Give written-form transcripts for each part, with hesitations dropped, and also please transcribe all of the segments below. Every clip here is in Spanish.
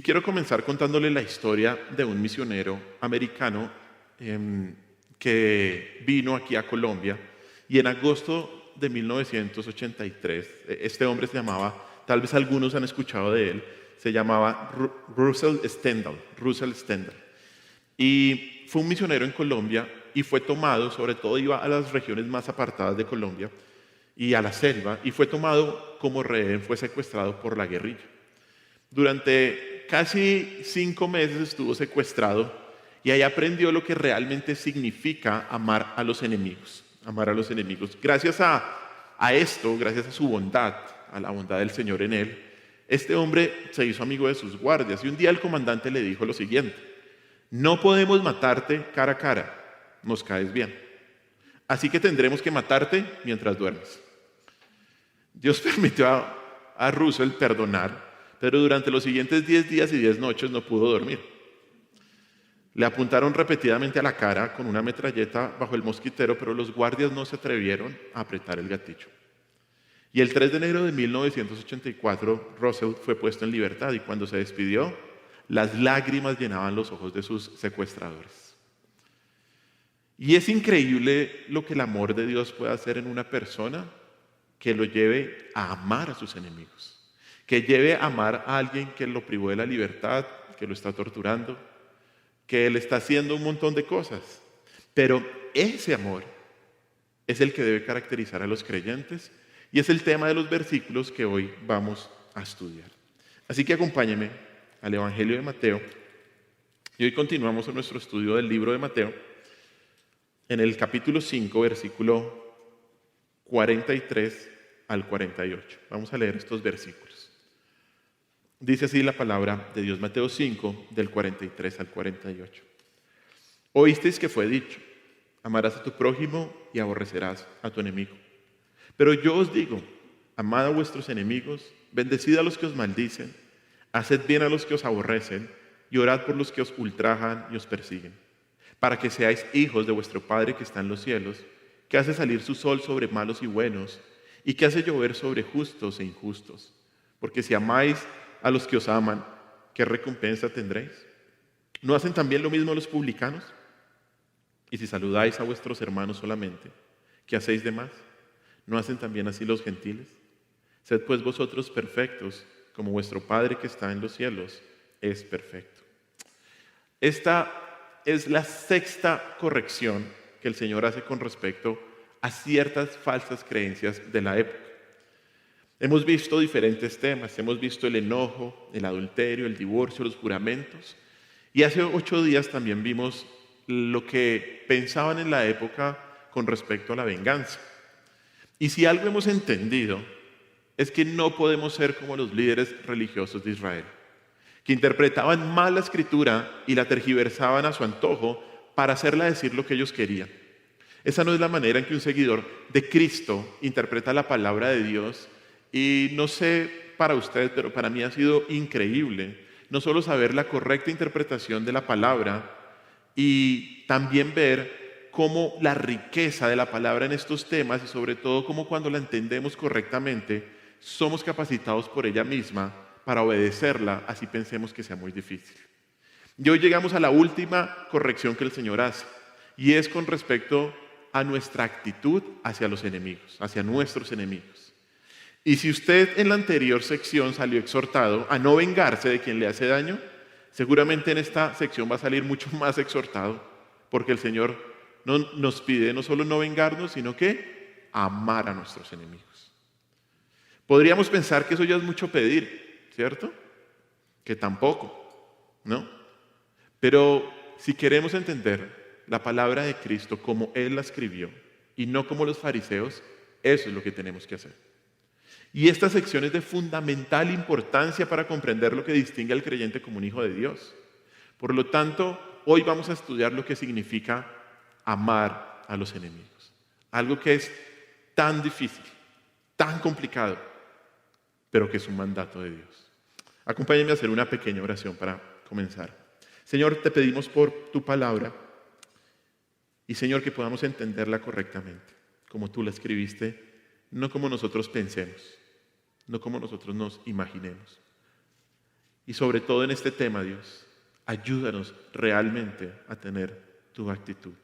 quiero comenzar contándole la historia de un misionero americano que vino aquí a Colombia y en agosto de 1983, este hombre se llamaba, tal vez algunos han escuchado de él, se llamaba Russell Stendhal. Y fue un misionero en Colombia y fue tomado, sobre todo iba a las regiones más apartadas de Colombia y a la selva, y fue tomado como rehén, fue secuestrado por la guerrilla. Durante casi 5 meses estuvo secuestrado y ahí aprendió lo que realmente significa amar a los enemigos. Amar a los enemigos. Gracias a esto, gracias a su bondad, a la bondad del Señor en él, este hombre se hizo amigo de sus guardias y un día el comandante le dijo lo siguiente: no podemos matarte cara a cara, nos caes bien. Así que tendremos que matarte mientras duermes. Dios permitió a Russell perdonar, pero durante los siguientes 10 días y 10 noches no pudo dormir. Le apuntaron repetidamente a la cara con una metralleta bajo el mosquitero, pero los guardias no se atrevieron a apretar el gatillo. Y el 3 de enero de 1984, Russell fue puesto en libertad y cuando se despidió, las lágrimas llenaban los ojos de sus secuestradores. Y es increíble lo que el amor de Dios puede hacer en una persona que lo lleve a amar a sus enemigos, que lleve a amar a alguien que lo privó de la libertad, que lo está torturando, que le está haciendo un montón de cosas. Pero ese amor es el que debe caracterizar a los creyentes y es el tema de los versículos que hoy vamos a estudiar. Así que acompáñenme al Evangelio de Mateo y hoy continuamos en nuestro estudio del libro de Mateo en el capítulo 5, versículo 43 al 48. Vamos a leer estos versículos. Dice así la palabra de Dios, Mateo 5, del 43 al 48. Oísteis que fue dicho: amarás a tu prójimo y aborrecerás a tu enemigo. Pero yo os digo, amad a vuestros enemigos, bendecid a los que os maldicen, haced bien a los que os aborrecen y orad por los que os ultrajan y os persiguen, para que seáis hijos de vuestro Padre que está en los cielos, que hace salir su sol sobre malos y buenos, y que hace llover sobre justos e injustos. Porque si amáis a los que os aman, ¿qué recompensa tendréis? ¿No hacen también lo mismo los publicanos? Y si saludáis a vuestros hermanos solamente, ¿qué hacéis de más? ¿No hacen también así los gentiles? Sed pues vosotros perfectos, como vuestro Padre que está en los cielos es perfecto. Esta es la sexta corrección que el Señor hace con respecto a ciertas falsas creencias de la época. Hemos visto diferentes temas, hemos visto el enojo, el adulterio, el divorcio, los juramentos, y hace 8 días también vimos lo que pensaban en la época con respecto a la venganza. Y si algo hemos entendido es que no podemos ser como los líderes religiosos de Israel, que interpretaban mal la escritura y la tergiversaban a su antojo para hacerla decir lo que ellos querían. Esa no es la manera en que un seguidor de Cristo interpreta la palabra de Dios. Y no sé para usted, pero para mí ha sido increíble no solo saber la correcta interpretación de la palabra y también ver cómo la riqueza de la palabra en estos temas y sobre todo cómo cuando la entendemos correctamente somos capacitados por ella misma para obedecerla, así pensemos que sea muy difícil. Y hoy llegamos a la última corrección que el Señor hace y es con respecto a nuestra actitud hacia los enemigos, hacia nuestros enemigos. Y si usted en la anterior sección salió exhortado a no vengarse de quien le hace daño, seguramente en esta sección va a salir mucho más exhortado, porque el Señor nos pide no solo no vengarnos, sino que amar a nuestros enemigos. Podríamos pensar que eso ya es mucho pedir, ¿cierto? Que tampoco, ¿no? Pero si queremos entender la palabra de Cristo como Él la escribió y no como los fariseos, eso es lo que tenemos que hacer. Y esta sección es de fundamental importancia para comprender lo que distingue al creyente como un hijo de Dios. Por lo tanto, hoy vamos a estudiar lo que significa amar a los enemigos. Algo que es tan difícil, tan complicado, pero que es un mandato de Dios. Acompáñenme a hacer una pequeña oración para comenzar. Señor, te pedimos por tu palabra y Señor que podamos entenderla correctamente, como tú la escribiste, no como nosotros pensemos, no como nosotros nos imaginemos. Y sobre todo en este tema, Dios, ayúdanos realmente a tener tu actitud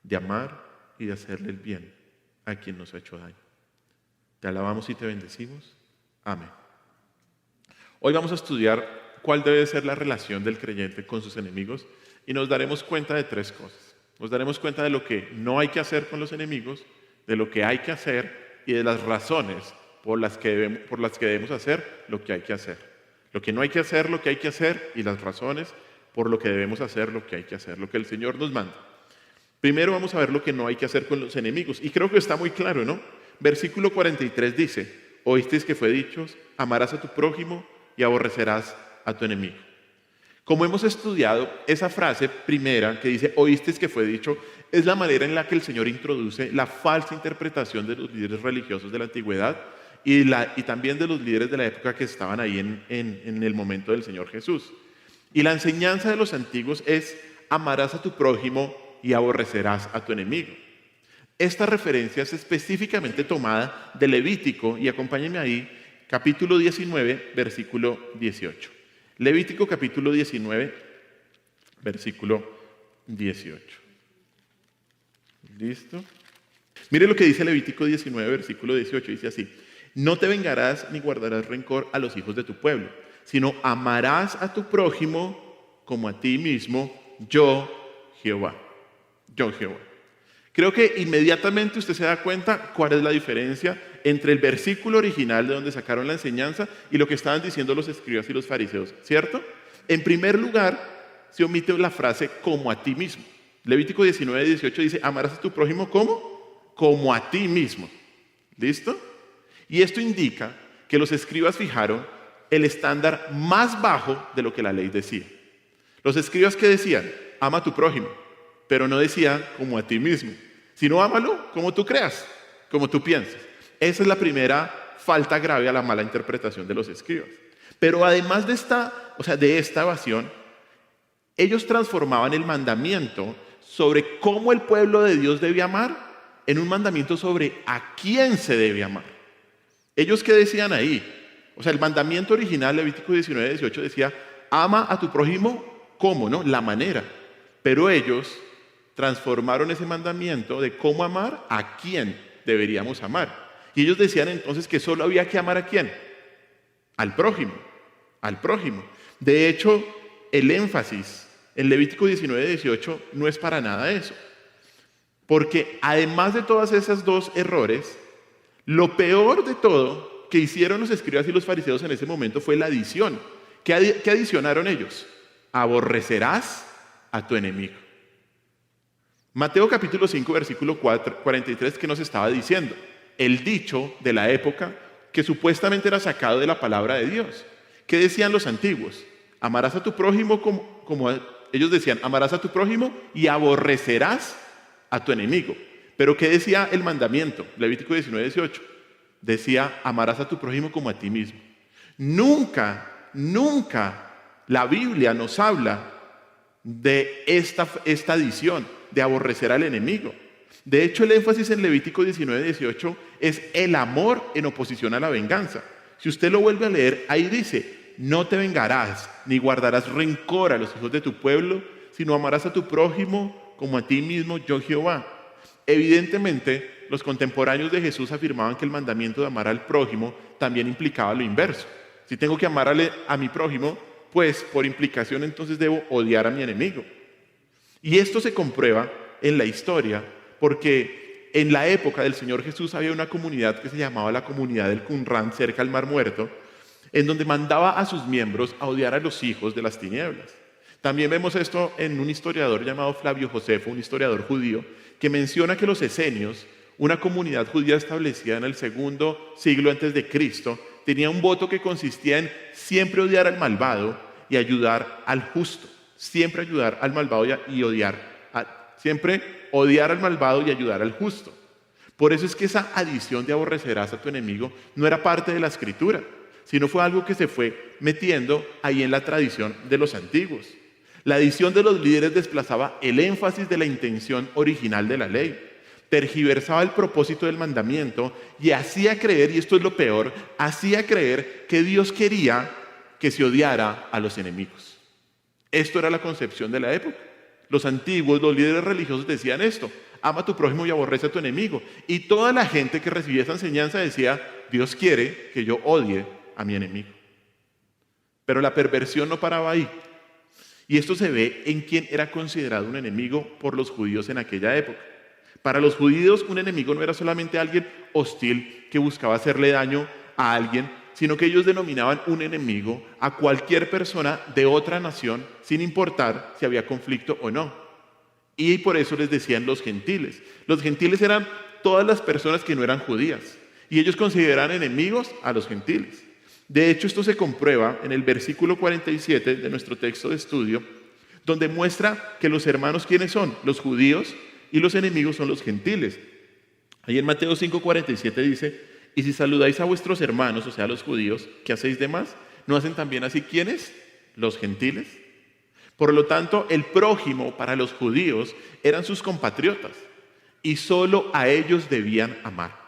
de amar y de hacerle el bien a quien nos ha hecho daño. Te alabamos y te bendecimos. Amén. Hoy vamos a estudiar cuál debe ser la relación del creyente con sus enemigos y nos daremos cuenta de tres cosas. Nos daremos cuenta de lo que no hay que hacer con los enemigos, de lo que hay que hacer y de las razones por las que debemos hacer lo que hay que hacer. Lo que no hay que hacer, lo que hay que hacer y las razones por lo que debemos hacer lo que hay que hacer, lo que el Señor nos manda. Primero vamos a ver lo que no hay que hacer con los enemigos y creo que está muy claro, ¿no? Versículo 43 dice: oísteis que fue dicho, amarás a tu prójimo y aborrecerás a tu enemigo. Como hemos estudiado, esa frase primera que dice oísteis que fue dicho es la manera en la que el Señor introduce la falsa interpretación de los líderes religiosos de la antigüedad y también de los líderes de la época que estaban ahí en el momento del Señor Jesús. Y la enseñanza de los antiguos es: amarás a tu prójimo y aborrecerás a tu enemigo. Esta referencia es específicamente tomada de Levítico, y acompáñenme ahí, capítulo 19, versículo 18. Levítico capítulo 19, versículo 18. ¿Listo? Mire lo que dice Levítico 19, versículo 18. Dice así: no te vengarás ni guardarás rencor a los hijos de tu pueblo, sino amarás a tu prójimo como a ti mismo, yo Jehová. Yo Jehová. Creo que inmediatamente usted se da cuenta cuál es la diferencia entre el versículo original de donde sacaron la enseñanza y lo que estaban diciendo los escribas y los fariseos, ¿cierto? En primer lugar, se omite la frase como a ti mismo. Levítico 19, 18 dice: amarás a tu prójimo ¿cómo? Como a ti mismo. ¿Listo? Y esto indica que los escribas fijaron el estándar más bajo de lo que la ley decía. Los escribas, ¿qué decían? Ama a tu prójimo, pero no decían como a ti mismo, sino ámalo como tú creas, como tú piensas. Esa es la primera falta grave a la mala interpretación de los escribas. Pero además de esta evasión, ellos transformaban el mandamiento sobre cómo el pueblo de Dios debe amar en un mandamiento sobre a quién se debe amar. ¿Ellos qué decían ahí? El mandamiento original, Levítico 19, 18, decía: ama a tu prójimo, ¿cómo? ¿No? La manera. Pero ellos transformaron ese mandamiento de cómo amar a quién deberíamos amar. Y ellos decían entonces que solo había que amar ¿a quién? Al prójimo. Al prójimo. De hecho, el énfasis en Levítico 19, 18 no es para nada eso. Porque además de todas esas dos errores, lo peor de todo que hicieron los escribas y los fariseos en ese momento fue la adición. ¿Qué adicionaron ellos? Aborrecerás a tu enemigo. Mateo capítulo 5, versículo 43, ¿qué nos estaba diciendo? El dicho de la época que supuestamente era sacado de la palabra de Dios. ¿Qué decían los antiguos? Amarás a tu prójimo ellos decían, amarás a tu prójimo y aborrecerás a tu enemigo. Pero ¿qué decía el mandamiento? Levítico 19, 18. Decía, amarás a tu prójimo como a ti mismo. Nunca la Biblia nos habla de esta adición, de aborrecer al enemigo. De hecho, el énfasis en Levítico 19, 18 es el amor en oposición a la venganza. Si usted lo vuelve a leer, ahí dice: no te vengarás, ni guardarás rencor a los hijos de tu pueblo, sino amarás a tu prójimo como a ti mismo, yo Jehová. Evidentemente, los contemporáneos de Jesús afirmaban que el mandamiento de amar al prójimo también implicaba lo inverso. Si tengo que amarle a mi prójimo, pues por implicación entonces debo odiar a mi enemigo. Y esto se comprueba en la historia, porque en la época del Señor Jesús había una comunidad que se llamaba la comunidad del Qumran, cerca al Mar Muerto, en donde mandaba a sus miembros a odiar a los hijos de las tinieblas. También vemos esto en un historiador llamado Flavio Josefo, un historiador judío, que menciona que los esenios, una comunidad judía establecida en el segundo siglo antes de Cristo, tenía un voto que consistía en siempre odiar al malvado y ayudar al justo. Siempre ayudar al malvado siempre odiar al malvado y ayudar al justo. Por eso es que esa adición de aborrecerás a tu enemigo no era parte de la escritura, sino fue algo que se fue metiendo ahí en la tradición de los antiguos. La adición de los líderes desplazaba el énfasis de la intención original de la ley, tergiversaba el propósito del mandamiento y hacía creer, y esto es lo peor, hacía creer que Dios quería que se odiara a los enemigos. Esto era la concepción de la época. Los antiguos, los líderes religiosos decían esto: ama a tu prójimo y aborrece a tu enemigo. Y toda la gente que recibía esa enseñanza decía: Dios quiere que yo odie a mi enemigo. Pero la perversión no paraba ahí. Y esto se ve en quién era considerado un enemigo por los judíos en aquella época. Para los judíos, un enemigo no era solamente alguien hostil que buscaba hacerle daño a alguien, sino que ellos denominaban un enemigo a cualquier persona de otra nación, sin importar si había conflicto o no. Y por eso les decían los gentiles. Los gentiles eran todas las personas que no eran judías, y ellos consideraban enemigos a los gentiles. De hecho, esto se comprueba en el versículo 47 de nuestro texto de estudio, donde muestra que los hermanos, ¿quiénes son? Los judíos, y los enemigos son los gentiles. Ahí en Mateo 5:47 dice: y si saludáis a vuestros hermanos, o sea, a los judíos, ¿qué hacéis de más? ¿No hacen también así quiénes? Los gentiles. Por lo tanto, el prójimo para los judíos eran sus compatriotas, y solo a ellos debían amar.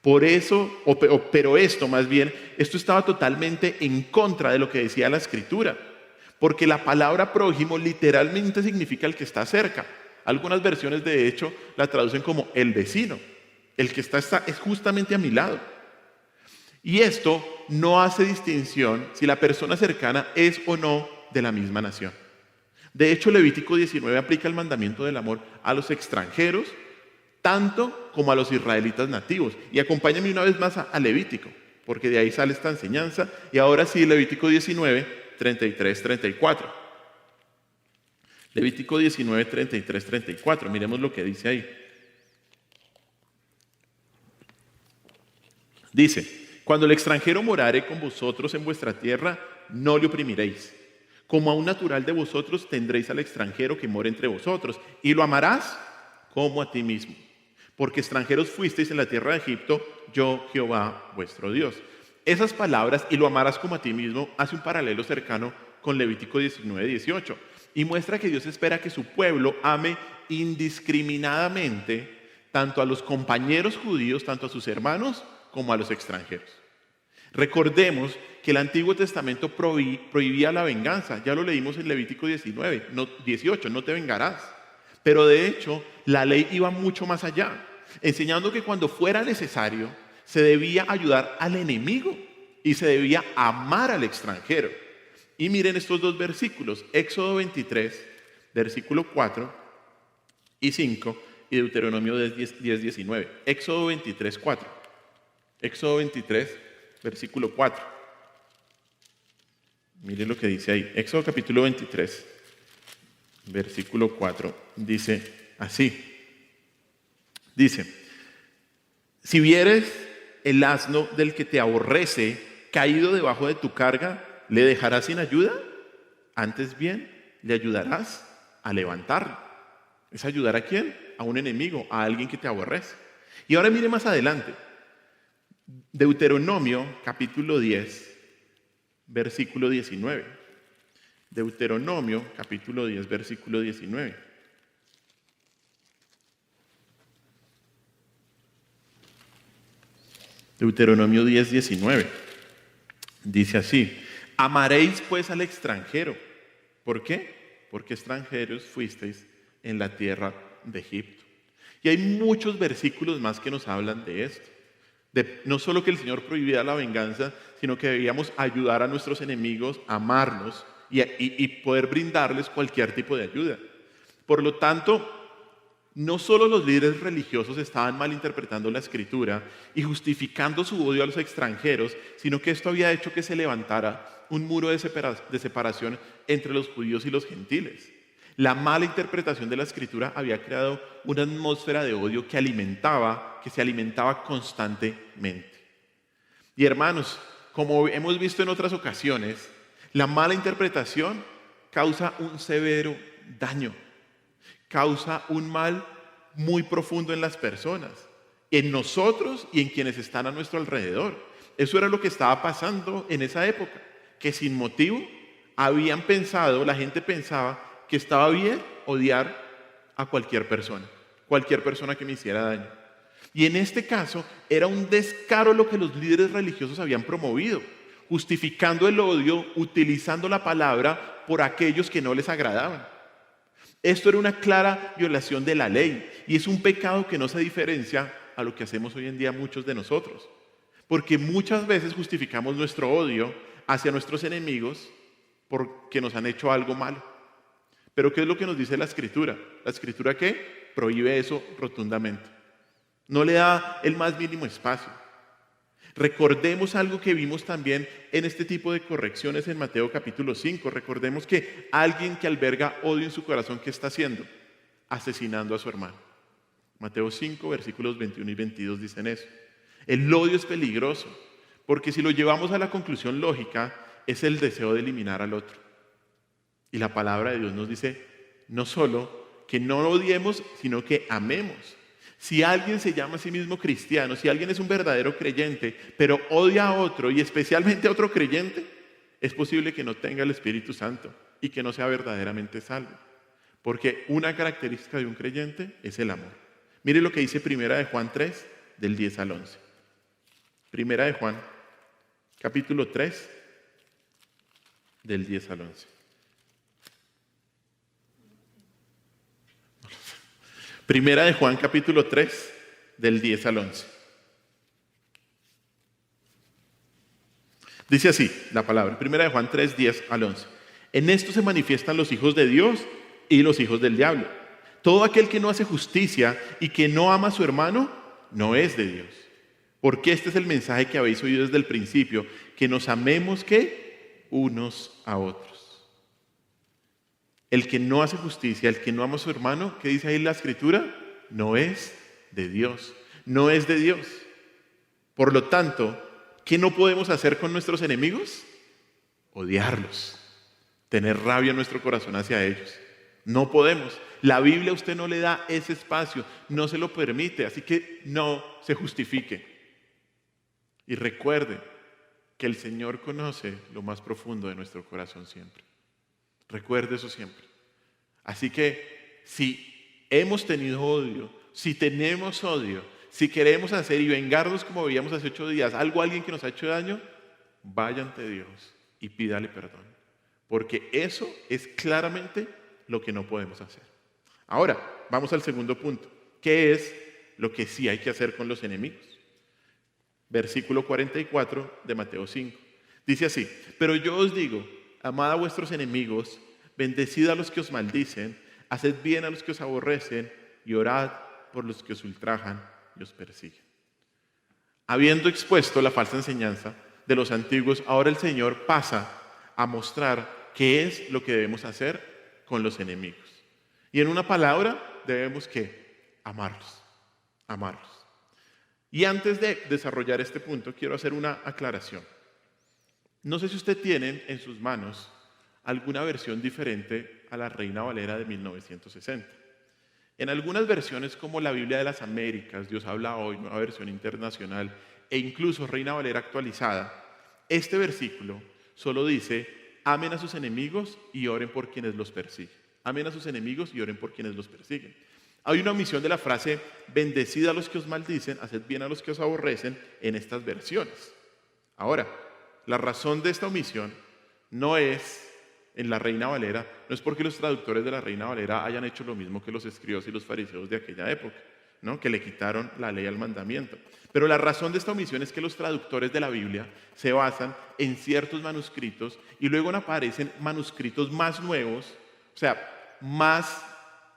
Por eso, pero esto más bien, esto estaba totalmente en contra de lo que decía la Escritura, porque la palabra prójimo literalmente significa el que está cerca. Algunas versiones, de hecho, la traducen como el vecino, el que está es justamente a mi lado. Y esto no hace distinción si la persona cercana es o no de la misma nación. De hecho, Levítico 19 aplica el mandamiento del amor a los extranjeros, tanto como a los israelitas nativos. Y acompáñame una vez más a Levítico, porque de ahí sale esta enseñanza. Y ahora sí, Levítico 19, 33, 34. Levítico 19, 33, 34. Miremos lo que dice ahí. Dice: cuando el extranjero morare con vosotros en vuestra tierra, no le oprimiréis. Como a un natural de vosotros tendréis al extranjero que mora entre vosotros, y lo amarás como a ti mismo. Porque extranjeros fuisteis en la tierra de Egipto, yo Jehová vuestro Dios. Esas palabras, y lo amarás como a ti mismo, hace un paralelo cercano con Levítico 19, 18. Y muestra que Dios espera que su pueblo ame indiscriminadamente tanto a los compañeros judíos, tanto a sus hermanos, como a los extranjeros. Recordemos que el Antiguo Testamento prohibía la venganza. Ya lo leímos en Levítico 19, 18, no te vengarás. Pero de hecho, la ley iba mucho más allá, enseñando que cuando fuera necesario, se debía ayudar al enemigo y se debía amar al extranjero. Y miren estos dos versículos: Éxodo 23, versículo 4 y 5, y Deuteronomio 10, 19. Éxodo 23, 4. Éxodo 23, versículo 4. Miren lo que dice ahí. Éxodo capítulo 23, versículo 4. Dice así. Dice: si vieres el asno del que te aborrece caído debajo de tu carga, ¿le dejarás sin ayuda? Antes bien, le ayudarás a levantarlo. ¿Es ayudar a quién? A un enemigo, a alguien que te aborrece. Y ahora mire más adelante. Deuteronomio capítulo 10, versículo 19. Deuteronomio capítulo 10, versículo 19. Deuteronomio 10, 19. Dice así: amaréis pues al extranjero. ¿Por qué? Porque extranjeros fuisteis en la tierra de Egipto. Y hay muchos versículos más que nos hablan de esto. No solo que el Señor prohibía la venganza, sino que debíamos ayudar a nuestros enemigos, amarlos y poder brindarles cualquier tipo de ayuda. Por lo tanto, no solo los líderes religiosos estaban malinterpretando la Escritura y justificando su odio a los extranjeros, sino que esto había hecho que se levantara un muro de separación entre los judíos y los gentiles. La mala interpretación de la Escritura había creado una atmósfera de odio que se alimentaba constantemente. Y hermanos, como hemos visto en otras ocasiones, la mala interpretación causa un severo daño, causa un mal muy profundo en las personas, en nosotros y en quienes están a nuestro alrededor. Eso era lo que estaba pasando en esa época, que sin motivo la gente pensaba que estaba bien odiar a cualquier persona que me hiciera daño. Y en este caso era un descaro lo que los líderes religiosos habían promovido. justificando el odio, utilizando la palabra por aquellos que no les agradaban. Esto era una clara violación de la ley y es un pecado que no se diferencia a lo que hacemos hoy en día muchos de nosotros. Porque muchas veces justificamos nuestro odio hacia nuestros enemigos porque nos han hecho algo malo. Pero ¿qué es lo que nos dice la Escritura? La Escritura ¿qué? Prohíbe eso rotundamente. No le da el más mínimo espacio. Recordemos algo que vimos también en este tipo de correcciones en Mateo capítulo 5. Recordemos que alguien que alberga odio en su corazón, ¿qué está haciendo? Asesinando a su hermano. Mateo 5, versículos 21 y 22 dicen eso. El odio es peligroso, porque si lo llevamos a la conclusión lógica, es el deseo de eliminar al otro. Y la palabra de Dios nos dice, no solo que no lo odiemos, sino que amemos. Si alguien se llama a sí mismo cristiano, si alguien es un verdadero creyente, pero odia a otro y especialmente a otro creyente, es posible que no tenga el Espíritu Santo y que no sea verdaderamente salvo. Porque una característica de un creyente es el amor. Mire lo que dice Primera de Juan 3, del 10 al 11. Primera de Juan, capítulo 3, del 10 al 11. Primera de Juan, capítulo 3, del 10 al 11. Dice así la palabra, Primera de Juan 3, 10 al 11. En esto se manifiestan los hijos de Dios y los hijos del diablo. Todo aquel que no hace justicia y que no ama a su hermano, no es de Dios. Porque este es el mensaje que habéis oído desde el principio, que nos amemos ¿qué? Unos a otros. El que no hace justicia, el que no ama a su hermano, ¿qué dice ahí la Escritura? No es de Dios, no es de Dios. Por lo tanto, ¿qué no podemos hacer con nuestros enemigos? Odiarlos, tener rabia en nuestro corazón hacia ellos. No podemos. La Biblia a usted no le da ese espacio, no se lo permite, así que no se justifique. Y recuerde que el Señor conoce lo más profundo de nuestro corazón siempre. Recuerde eso siempre. Así que si hemos tenido odio, si tenemos odio, si queremos hacer y vengarnos como veíamos hace 8 días, algo a alguien que nos ha hecho daño, vaya ante Dios y pídale perdón. Porque eso es claramente lo que no podemos hacer. Ahora, vamos al segundo punto. ¿Qué es lo que sí hay que hacer con los enemigos? Versículo 44 de Mateo 5. Dice así, pero yo os digo, amad a vuestros enemigos, bendecid a los que os maldicen, haced bien a los que os aborrecen y orad por los que os ultrajan y os persiguen. Habiendo expuesto la falsa enseñanza de los antiguos, ahora el Señor pasa a mostrar qué es lo que debemos hacer con los enemigos. Y en una palabra, debemos ¿qué? Amarlos. Amarlos. Y antes de desarrollar este punto, quiero hacer una aclaración. No sé si usted tiene en sus manos alguna versión diferente a la Reina Valera de 1960. En algunas versiones como la Biblia de las Américas, Dios habla hoy, nueva versión internacional, e incluso Reina Valera actualizada, este versículo solo dice, amen a sus enemigos y oren por quienes los persiguen. Amen a sus enemigos y oren por quienes los persiguen. Hay una omisión de la frase, bendecid a los que os maldicen, haced bien a los que os aborrecen, en estas versiones. Ahora, la razón de esta omisión no es en la Reina Valera, no es porque los traductores de la Reina Valera hayan hecho lo mismo que los escribas y los fariseos de aquella época, ¿no? Que le quitaron la ley al mandamiento. Pero la razón de esta omisión es que los traductores de la Biblia se basan en ciertos manuscritos y luego aparecen manuscritos más nuevos, o sea, más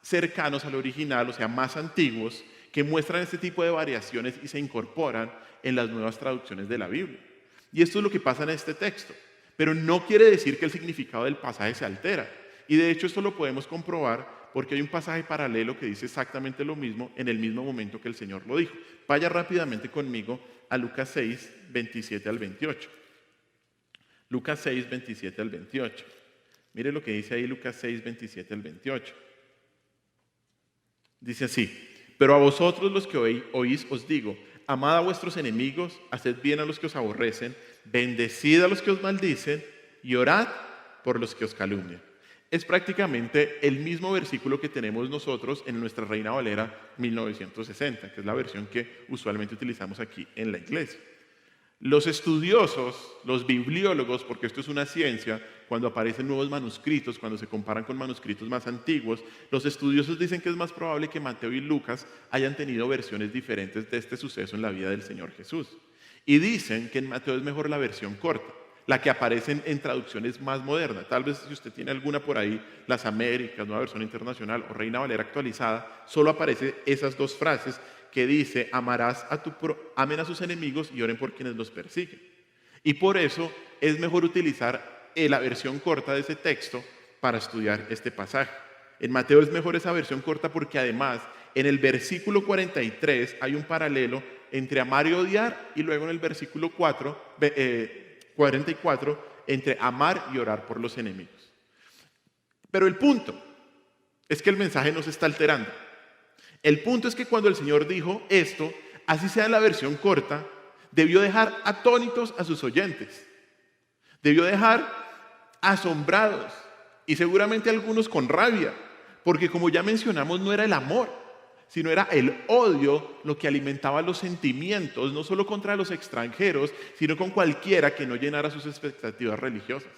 cercanos al original, o sea, más antiguos, que muestran este tipo de variaciones y se incorporan en las nuevas traducciones de la Biblia. Y esto es lo que pasa en este texto. Pero no quiere decir que el significado del pasaje se altera. Y de hecho esto lo podemos comprobar porque hay un pasaje paralelo que dice exactamente lo mismo en el mismo momento que el Señor lo dijo. Vaya rápidamente conmigo a Lucas 6, 27 al 28. Lucas 6, 27 al 28. Mire lo que dice ahí Lucas 6, 27 al 28. Dice así, pero a vosotros los que oís os digo, amad a vuestros enemigos, haced bien a los que os aborrecen, bendecid a los que os maldicen y orad por los que os calumnian. Es prácticamente el mismo versículo que tenemos nosotros en nuestra Reina Valera 1960, que es la versión que usualmente utilizamos aquí en la iglesia. Los estudiosos, los bibliólogos, porque esto es una ciencia, cuando aparecen nuevos manuscritos, cuando se comparan con manuscritos más antiguos, los estudiosos dicen que es más probable que Mateo y Lucas hayan tenido versiones diferentes de este suceso en la vida del Señor Jesús. Y dicen que en Mateo es mejor la versión corta, la que aparece en traducciones más modernas. Tal vez si usted tiene alguna por ahí, Las Américas, Nueva Versión Internacional o Reina Valera actualizada, solo aparece esas dos frases que dice: amen a sus enemigos y oren por quienes los persiguen. Y por eso es mejor utilizar la versión corta de ese texto para estudiar este pasaje. En Mateo es mejor esa versión corta porque además en el versículo 43 hay un paralelo entre amar y odiar, y luego en el versículo 44 entre amar y orar por los enemigos. Pero el punto es que el mensaje no se está alterando. El punto es que cuando el Señor dijo esto, así sea en la versión corta, debió dejar atónitos a sus oyentes. Debió dejar asombrados y seguramente algunos con rabia, porque como ya mencionamos, no era el amor, sino era el odio lo que alimentaba los sentimientos, no solo contra los extranjeros, sino con cualquiera que no llenara sus expectativas religiosas.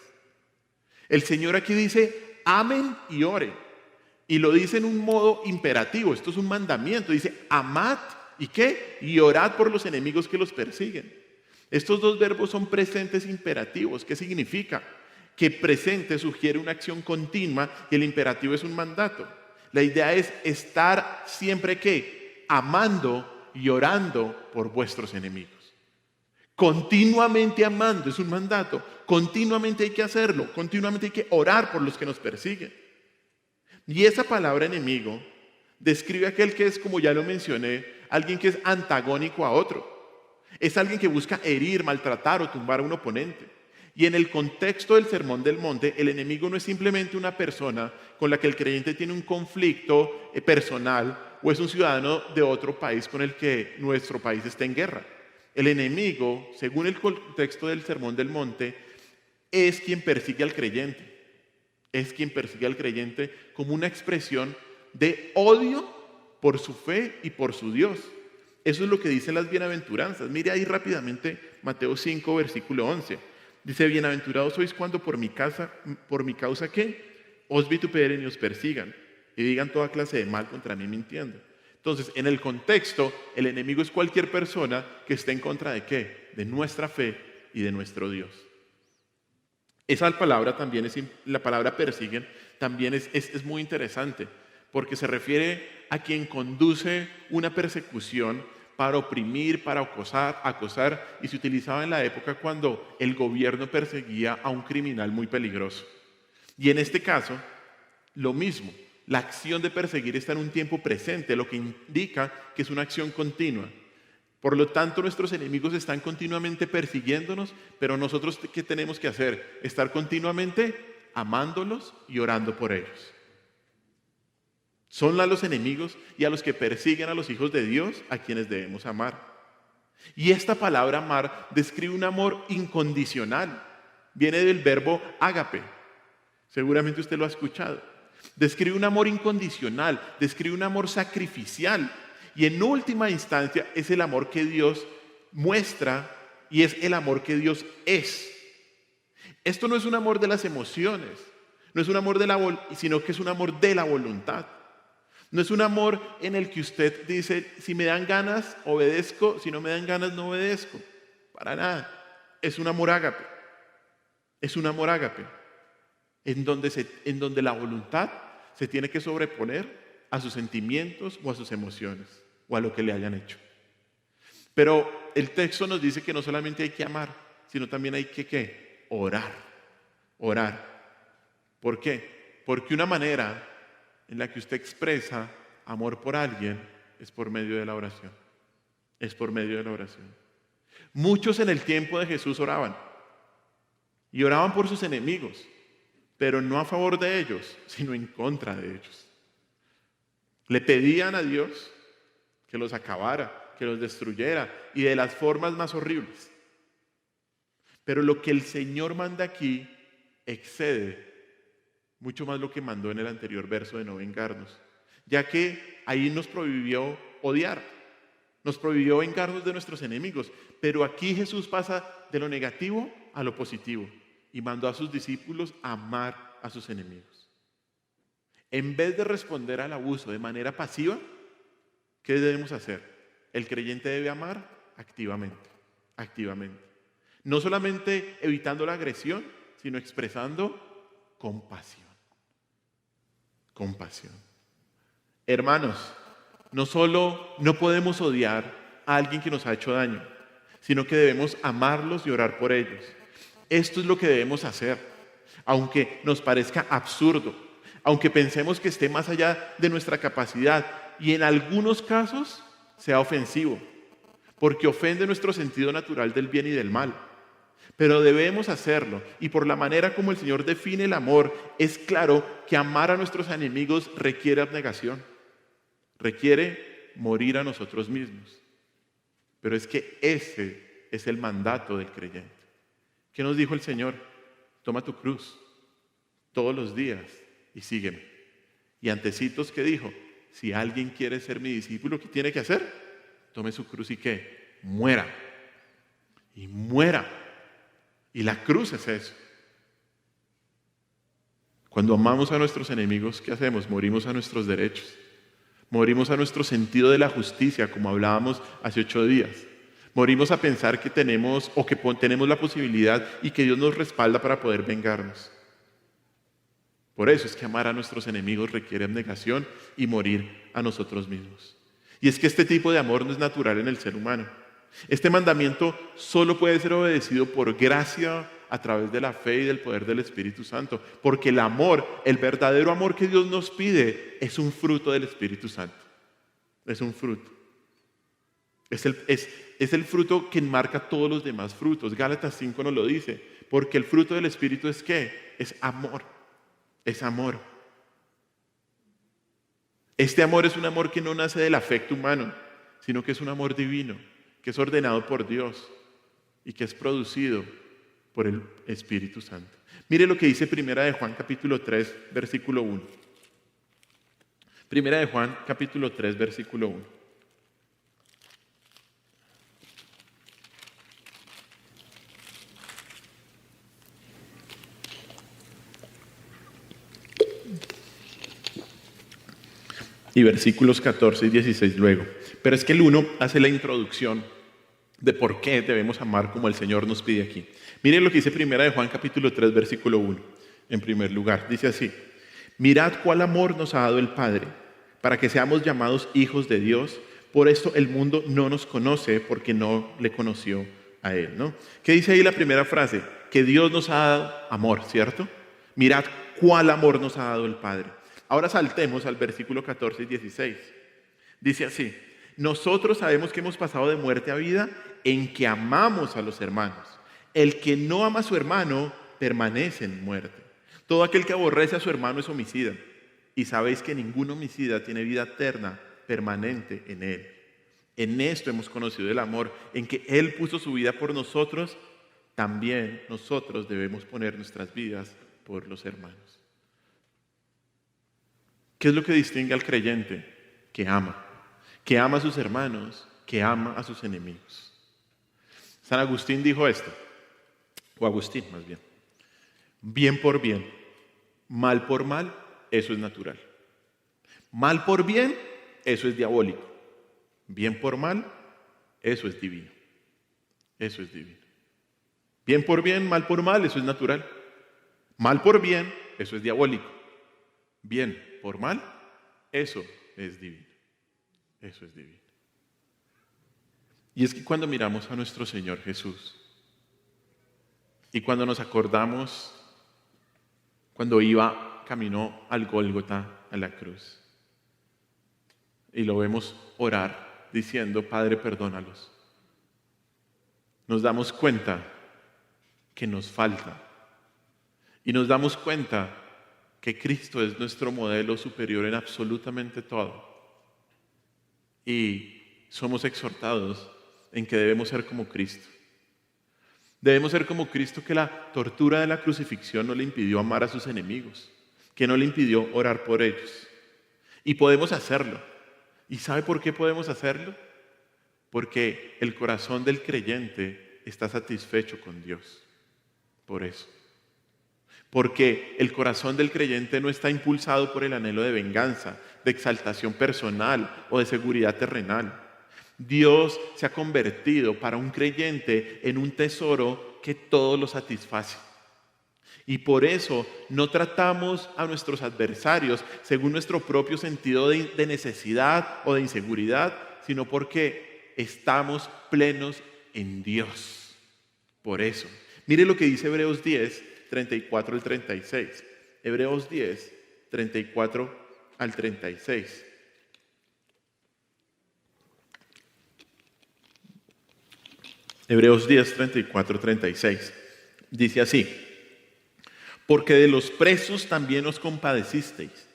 El Señor aquí dice: amen y oren. Y lo dice en un modo imperativo, esto es un mandamiento. Dice: amad y ¿qué? Y orad por los enemigos que los persiguen. Estos dos verbos son presentes imperativos. ¿Qué significa? Que presente sugiere una acción continua y el imperativo es un mandato. La idea es estar siempre ¿qué? Amando y orando por vuestros enemigos. Continuamente amando es un mandato. Continuamente hay que hacerlo. Continuamente hay que orar por los que nos persiguen. Y esa palabra enemigo describe a aquel que es, como ya lo mencioné, alguien que es antagónico a otro. Es alguien que busca herir, maltratar o tumbar a un oponente. Y en el contexto del Sermón del Monte, el enemigo no es simplemente una persona con la que el creyente tiene un conflicto personal o es un ciudadano de otro país con el que nuestro país está en guerra. El enemigo, según el contexto del Sermón del Monte, es quien persigue al creyente. Es quien persigue al creyente como una expresión de odio por su fe y por su Dios. Eso es lo que dicen las bienaventuranzas. Mire ahí rápidamente Mateo 5, versículo 11. Dice: bienaventurados sois cuando por mi causa ¿qué? Os vituperen y os persigan y digan toda clase de mal contra mí mintiendo. Entonces, en el contexto, el enemigo es cualquier persona que esté en contra de ¿qué? De nuestra fe y de nuestro Dios. Esa palabra también la palabra persiguen, también es muy interesante, porque se refiere a quien conduce una persecución para oprimir, para acosar, y se utilizaba en la época cuando el gobierno perseguía a un criminal muy peligroso. Y en este caso, lo mismo, la acción de perseguir está en un tiempo presente, lo que indica que es una acción continua. Por lo tanto, nuestros enemigos están continuamente persiguiéndonos, pero nosotros ¿qué tenemos que hacer? Estar continuamente amándolos y orando por ellos. Son a los enemigos y a los que persiguen a los hijos de Dios a quienes debemos amar. Y esta palabra amar describe un amor incondicional. Viene del verbo ágape. Seguramente usted lo ha escuchado. Describe un amor incondicional, describe un amor sacrificial. Y en última instancia es el amor que Dios muestra y es el amor que Dios es. Esto no es un amor de las emociones, no es un amor sino que es un amor de la voluntad. No es un amor en el que usted dice: si me dan ganas, obedezco, si no me dan ganas, no obedezco. Para nada. Es un amor ágape. Es un amor ágape. En donde la voluntad se tiene que sobreponer a sus sentimientos o a sus emociones o a lo que le hayan hecho. Pero el texto nos dice que no solamente hay que amar, sino también hay que ¿qué? Orar. ¿Por qué? Porque una manera en la que usted expresa amor por alguien es por medio de la oración. Es por medio de la oración. Muchos en el tiempo de Jesús oraban. Y oraban por sus enemigos, pero no a favor de ellos, sino en contra de ellos. Le pedían a Dios que los acabara, que los destruyera, y de las formas más horribles. Pero lo que el Señor manda aquí excede mucho más lo que mandó en el anterior verso de no vengarnos, ya que ahí nos prohibió odiar. Nos prohibió vengarnos de nuestros enemigos. Pero aquí Jesús pasa de lo negativo a lo positivo y mandó a sus discípulos a amar a sus enemigos. En vez de responder al abuso de manera pasiva, ¿qué debemos hacer? El creyente debe amar activamente, activamente. No solamente evitando la agresión, sino expresando compasión. Compasión. Hermanos, no solo no podemos odiar a alguien que nos ha hecho daño, sino que debemos amarlos y orar por ellos. Esto es lo que debemos hacer, aunque nos parezca absurdo, aunque pensemos que esté más allá de nuestra capacidad y en algunos casos sea ofensivo, porque ofende nuestro sentido natural del bien y del mal. Pero debemos hacerlo, y por la manera como el Señor define el amor, es claro que amar a nuestros enemigos requiere abnegación, requiere morir a nosotros mismos. Pero es que ese es el mandato del creyente. ¿Qué nos dijo el Señor? Toma tu cruz todos los días y sígueme. Y antecitos, ¿qué dijo? Si alguien quiere ser mi discípulo, ¿qué tiene que hacer? Tome su cruz y ¿qué? Muera. Y muera. Y la cruz es eso. Cuando amamos a nuestros enemigos, ¿qué hacemos? Morimos a nuestros derechos. Morimos a nuestro sentido de la justicia, como hablábamos hace 8 días. Morimos a pensar que tenemos o que tenemos la posibilidad y que Dios nos respalda para poder vengarnos. Por eso es que amar a nuestros enemigos requiere abnegación y morir a nosotros mismos. Y es que este tipo de amor no es natural en el ser humano. Este mandamiento solo puede ser obedecido por gracia a través de la fe y del poder del Espíritu Santo. Porque el amor, el verdadero amor que Dios nos pide, es un fruto del Espíritu Santo. Es un fruto. Es el fruto que enmarca todos los demás frutos. Gálatas 5 nos lo dice. Porque el fruto del Espíritu es ¿qué? Es amor. Es amor. Este amor es un amor que no nace del afecto humano, sino que es un amor divino, que es ordenado por Dios y que es producido por el Espíritu Santo. Mire lo que dice Primera de Juan capítulo 3, versículo 1. Primera de Juan capítulo 3, versículo 1. Y versículos 14 y 16 luego. Pero es que el 1 hace la introducción de por qué debemos amar como el Señor nos pide aquí. Miren lo que dice Primera de Juan capítulo 3 versículo 1. En primer lugar, dice así: mirad cuál amor nos ha dado el Padre, para que seamos llamados hijos de Dios. Por esto el mundo no nos conoce, porque no le conoció a Él, ¿no? ¿Qué dice ahí la primera frase? Que Dios nos ha dado amor, ¿cierto? Mirad cuál amor nos ha dado el Padre. Ahora saltemos al versículo 14 y 16. Dice así: nosotros sabemos que hemos pasado de muerte a vida en que amamos a los hermanos. El que no ama a su hermano permanece en muerte. Todo aquel que aborrece a su hermano es homicida. Y sabéis que ningún homicida tiene vida eterna permanente en él. En esto hemos conocido el amor, en que Él puso su vida por nosotros. También nosotros debemos poner nuestras vidas por los hermanos. ¿Qué es lo que distingue al creyente? Que ama a sus hermanos, que ama a sus enemigos. San Agustín dijo esto, o Agustín más bien: bien por bien, mal por mal, eso es natural. Mal por bien, eso es diabólico. Bien por mal, eso es divino. Eso es divino. Bien por bien, mal por mal, eso es natural. Mal por bien, eso es diabólico. Bien por mal, eso es divino. Eso es divino. Y es que cuando miramos a nuestro Señor Jesús y cuando nos acordamos cuando caminó al Gólgota, a la cruz, y lo vemos orar diciendo: Padre, perdónalos, nos damos cuenta que nos falta y nos damos cuenta que Cristo es nuestro modelo superior en absolutamente todo. Y somos exhortados en que debemos ser como Cristo. Debemos ser como Cristo, que la tortura de la crucifixión no le impidió amar a sus enemigos, que no le impidió orar por ellos. Y podemos hacerlo. ¿Y sabe por qué podemos hacerlo? Porque el corazón del creyente está satisfecho con Dios. Por eso. Porque el corazón del creyente no está impulsado por el anhelo de venganza, de exaltación personal o de seguridad terrenal. Dios se ha convertido para un creyente en un tesoro que todo lo satisface. Y por eso no tratamos a nuestros adversarios según nuestro propio sentido de necesidad o de inseguridad, sino porque estamos plenos en Dios. Por eso, mire lo que dice Hebreos 10, 34 al 36. Hebreos 10, 34 al 36. Hebreos 10, 34, 36. Dice así: porque de los presos también os compadecisteis,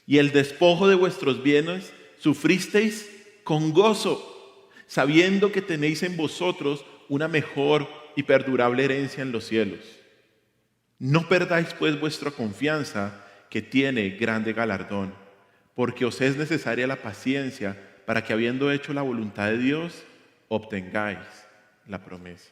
y el despojo de vuestros bienes sufristeis con gozo, sabiendo que tenéis en vosotros una mejor y perdurable herencia en los cielos. No perdáis pues vuestra confianza, que tiene grande galardón, porque os es necesaria la paciencia, para que habiendo hecho la voluntad de Dios, obtengáis la promesa.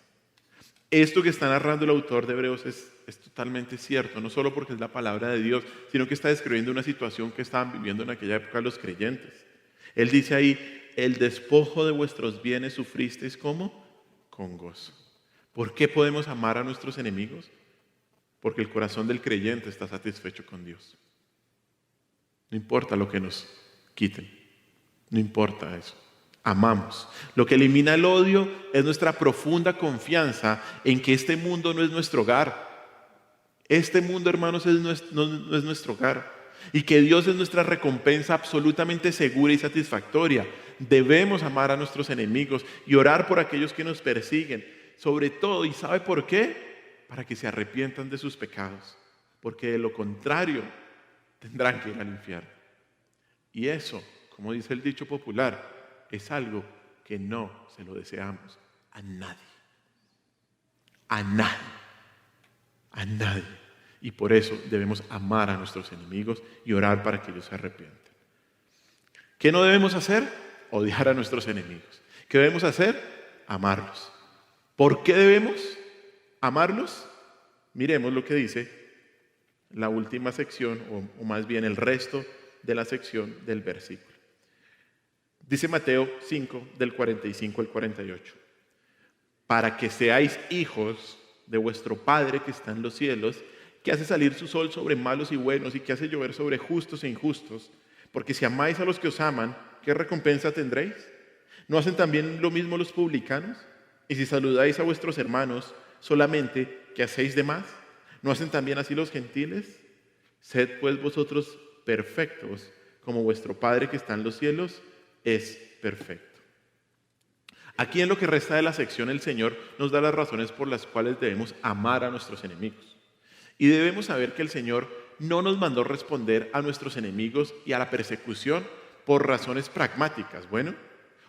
Esto que está narrando el autor de Hebreos es totalmente cierto, no solo porque es la palabra de Dios, sino que está describiendo una situación que estaban viviendo en aquella época los creyentes. Él dice ahí: el despojo de vuestros bienes sufristeis ¿cómo? Con gozo. ¿Por qué podemos amar a nuestros enemigos? Porque el corazón del creyente está satisfecho con Dios. No importa lo que nos quiten, no importa eso. Amamos. Lo que elimina el odio es nuestra profunda confianza en que este mundo no es nuestro hogar. Este mundo, hermanos, no es nuestro hogar. Y que Dios es nuestra recompensa absolutamente segura y satisfactoria. Debemos amar a nuestros enemigos y orar por aquellos que nos persiguen. Sobre todo, ¿y sabe por qué? Para que se arrepientan de sus pecados. Porque de lo contrario, tendrán que ir al infierno. Y eso, como dice el dicho popular, es algo que no se lo deseamos a nadie. A nadie. A nadie. Y por eso debemos amar a nuestros enemigos y orar para que ellos se arrepientan. ¿Qué no debemos hacer? Odiar a nuestros enemigos. ¿Qué debemos hacer? Amarlos. ¿Por qué debemos amarlos? Miremos lo que dice la última sección, o más bien el resto de la sección del versículo. Dice Mateo 5, del 45 al 48. Para que seáis hijos de vuestro Padre que está en los cielos, que hace salir su sol sobre malos y buenos, y que hace llover sobre justos e injustos. Porque si amáis a los que os aman, ¿qué recompensa tendréis? ¿No hacen también lo mismo los publicanos? Y si saludáis a vuestros hermanos solamente, ¿qué hacéis de más? ¿No hacen también así los gentiles? Sed pues vosotros perfectos, como vuestro Padre que está en los cielos es perfecto. Aquí en lo que resta de la sección, el Señor nos da las razones por las cuales debemos amar a nuestros enemigos. Y debemos saber que el Señor no nos mandó responder a nuestros enemigos y a la persecución por razones pragmáticas. Bueno,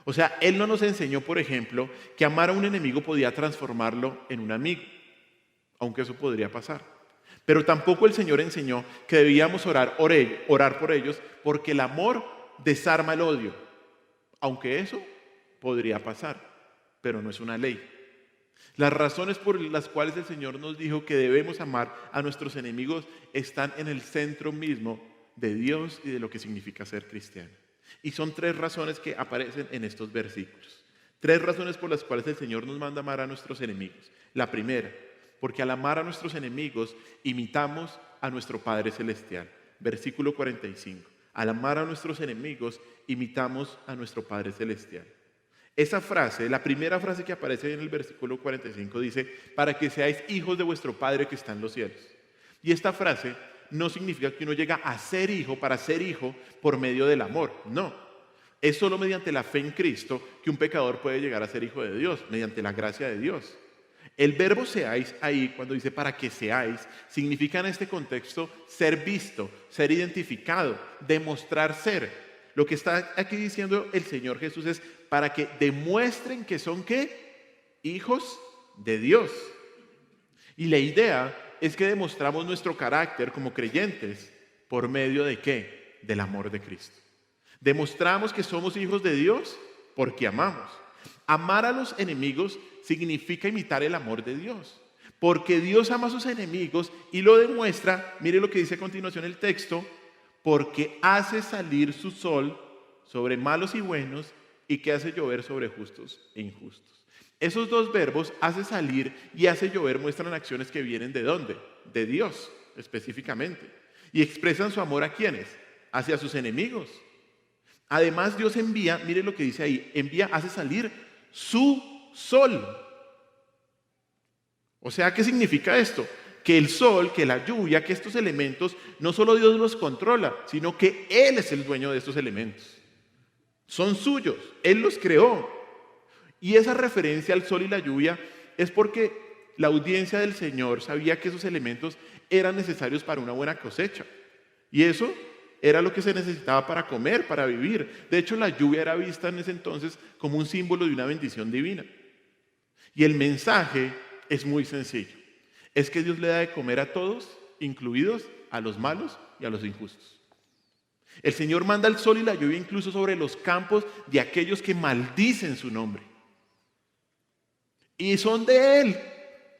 o sea, Él no nos enseñó, por ejemplo, que amar a un enemigo podía transformarlo en un amigo, aunque eso podría pasar. Pero tampoco el Señor enseñó que debíamos orar por ellos, porque el amor desarma el odio, aunque eso podría pasar, pero no es una ley. Las razones por las cuales el Señor nos dijo que debemos amar a nuestros enemigos están en el centro mismo de Dios y de lo que significa ser cristiano. Y son 3 razones que aparecen en estos versículos. 3 razones por las cuales el Señor nos manda amar a nuestros enemigos. La primera, porque al amar a nuestros enemigos imitamos a nuestro Padre Celestial. Versículo 45. Al amar a nuestros enemigos imitamos a nuestro Padre Celestial. Esa frase, la primera frase que aparece en el versículo 45 dice: para que seáis hijos de vuestro Padre que está en los cielos. Y esta frase no significa que uno llega a ser hijo para ser hijo por medio del amor, no. Es solo mediante la fe en Cristo que un pecador puede llegar a ser hijo de Dios, mediante la gracia de Dios. El verbo seáis ahí, cuando dice para que seáis, significa en este contexto ser visto, ser identificado, demostrar ser. Lo que está aquí diciendo el Señor Jesús es para que demuestren que son ¿qué? Hijos de Dios. Y la idea es que demostramos nuestro carácter como creyentes por medio de ¿qué? Del amor de Cristo. Demostramos que somos hijos de Dios porque amamos. Amar a los enemigos significa imitar el amor de Dios. Porque Dios ama a sus enemigos y lo demuestra, mire lo que dice a continuación el texto, porque hace salir su sol sobre malos y buenos y que hace llover sobre justos e injustos. Esos dos verbos, hace salir y hace llover, muestran acciones que vienen ¿de dónde? De Dios, específicamente. Y expresan su amor ¿a quiénes? Hacia sus enemigos. Además, Dios envía, mire lo que dice ahí, hace salir su sol. O sea, ¿qué significa esto? Que el sol, que la lluvia, que estos elementos, no solo Dios los controla, sino que Él es el dueño de estos elementos. Son suyos, Él los creó. Y esa referencia al sol y la lluvia es porque la audiencia del Señor sabía que esos elementos eran necesarios para una buena cosecha. Y eso era lo que se necesitaba para comer, para vivir. De hecho, la lluvia era vista en ese entonces como un símbolo de una bendición divina. Y el mensaje es muy sencillo. Es que Dios le da de comer a todos, incluidos a los malos y a los injustos. El Señor manda el sol y la lluvia incluso sobre los campos de aquellos que maldicen su nombre. Y son de Él.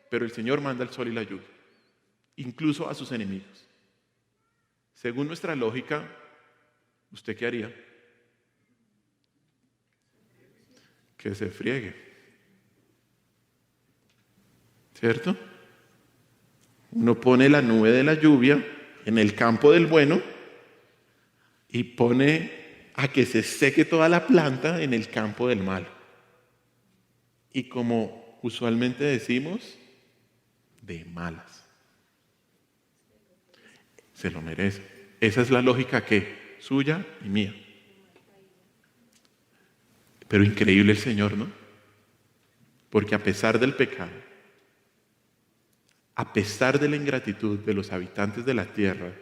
Pero el Señor manda el sol y la lluvia, incluso a sus enemigos. Según nuestra lógica, ¿usted qué haría? Que se friegue. ¿Cierto? Uno pone la nube de la lluvia en el campo del bueno y pone a que se seque toda la planta en el campo del malo. Y como usualmente decimos, de malas. Se lo merece. Esa es la lógica que suya y mía. Pero increíble el Señor, ¿no? Porque a pesar del pecado, a pesar de la ingratitud de los habitantes de la tierra,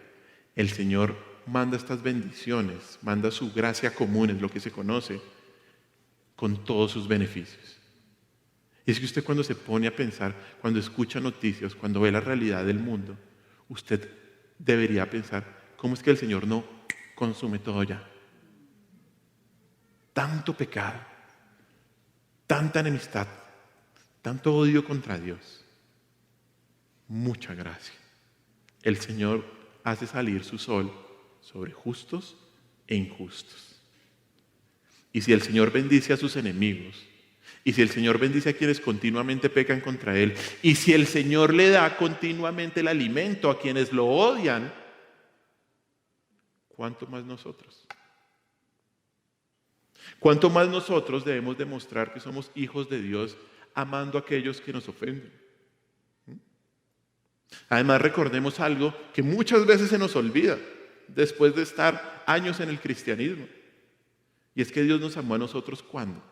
el Señor manda estas bendiciones, manda su gracia común, es lo que se conoce, con todos sus beneficios. Y es que usted cuando se pone a pensar, cuando escucha noticias, cuando ve la realidad del mundo, usted debería pensar, ¿cómo es que el Señor no consume todo ya? Tanto pecado, tanta enemistad, tanto odio contra Dios. Mucha gracia. El Señor hace salir su sol sobre justos e injustos. Y si el Señor bendice a sus enemigos, y si el Señor bendice a quienes continuamente pecan contra Él, y si el Señor le da continuamente el alimento a quienes lo odian, ¿cuánto más nosotros? ¿Cuánto más nosotros debemos demostrar que somos hijos de Dios amando a aquellos que nos ofenden? Además, recordemos algo que muchas veces se nos olvida después de estar años en el cristianismo. Y es que Dios nos amó a nosotros ¿cuándo?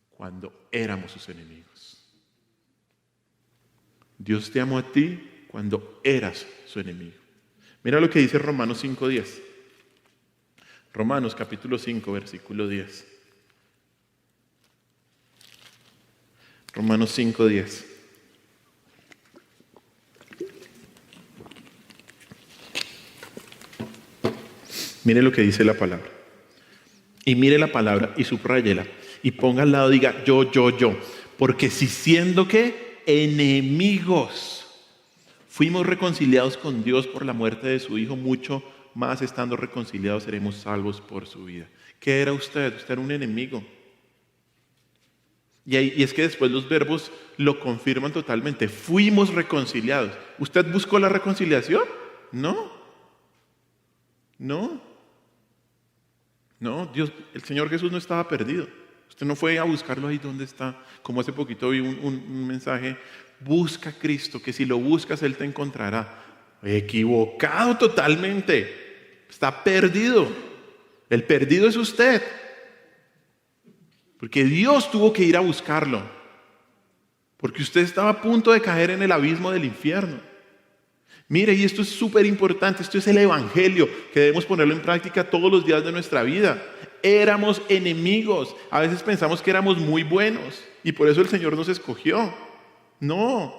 Cuando éramos sus enemigos. Dios te amó a ti cuando eras su enemigo. Mira lo que dice Romanos 5:10. Romanos capítulo 5, versículo 10. Romanos 5:10. Mire lo que dice la palabra. Y mire la palabra y subráyela. Y ponga al lado, diga yo. Porque si siendo que enemigos fuimos reconciliados con Dios por la muerte de su Hijo, mucho más estando reconciliados seremos salvos por su vida. ¿Qué era usted? Usted era un enemigo. Y es que después los verbos lo confirman totalmente. Fuimos reconciliados. ¿Usted buscó la reconciliación? No. Dios, el Señor Jesús no estaba perdido. Usted no fue a buscarlo ahí donde está. Como hace poquito vi un mensaje, busca a Cristo, que si lo buscas Él te encontrará. Equivocado totalmente. Está perdido. El perdido es usted. Porque Dios tuvo que ir a buscarlo. Porque usted estaba a punto de caer en el abismo del infierno. Mire, y esto es súper importante, esto es el evangelio, que debemos ponerlo en práctica todos los días de nuestra vida. Éramos enemigos, a veces pensamos que éramos muy buenos y por eso el Señor nos escogió. No,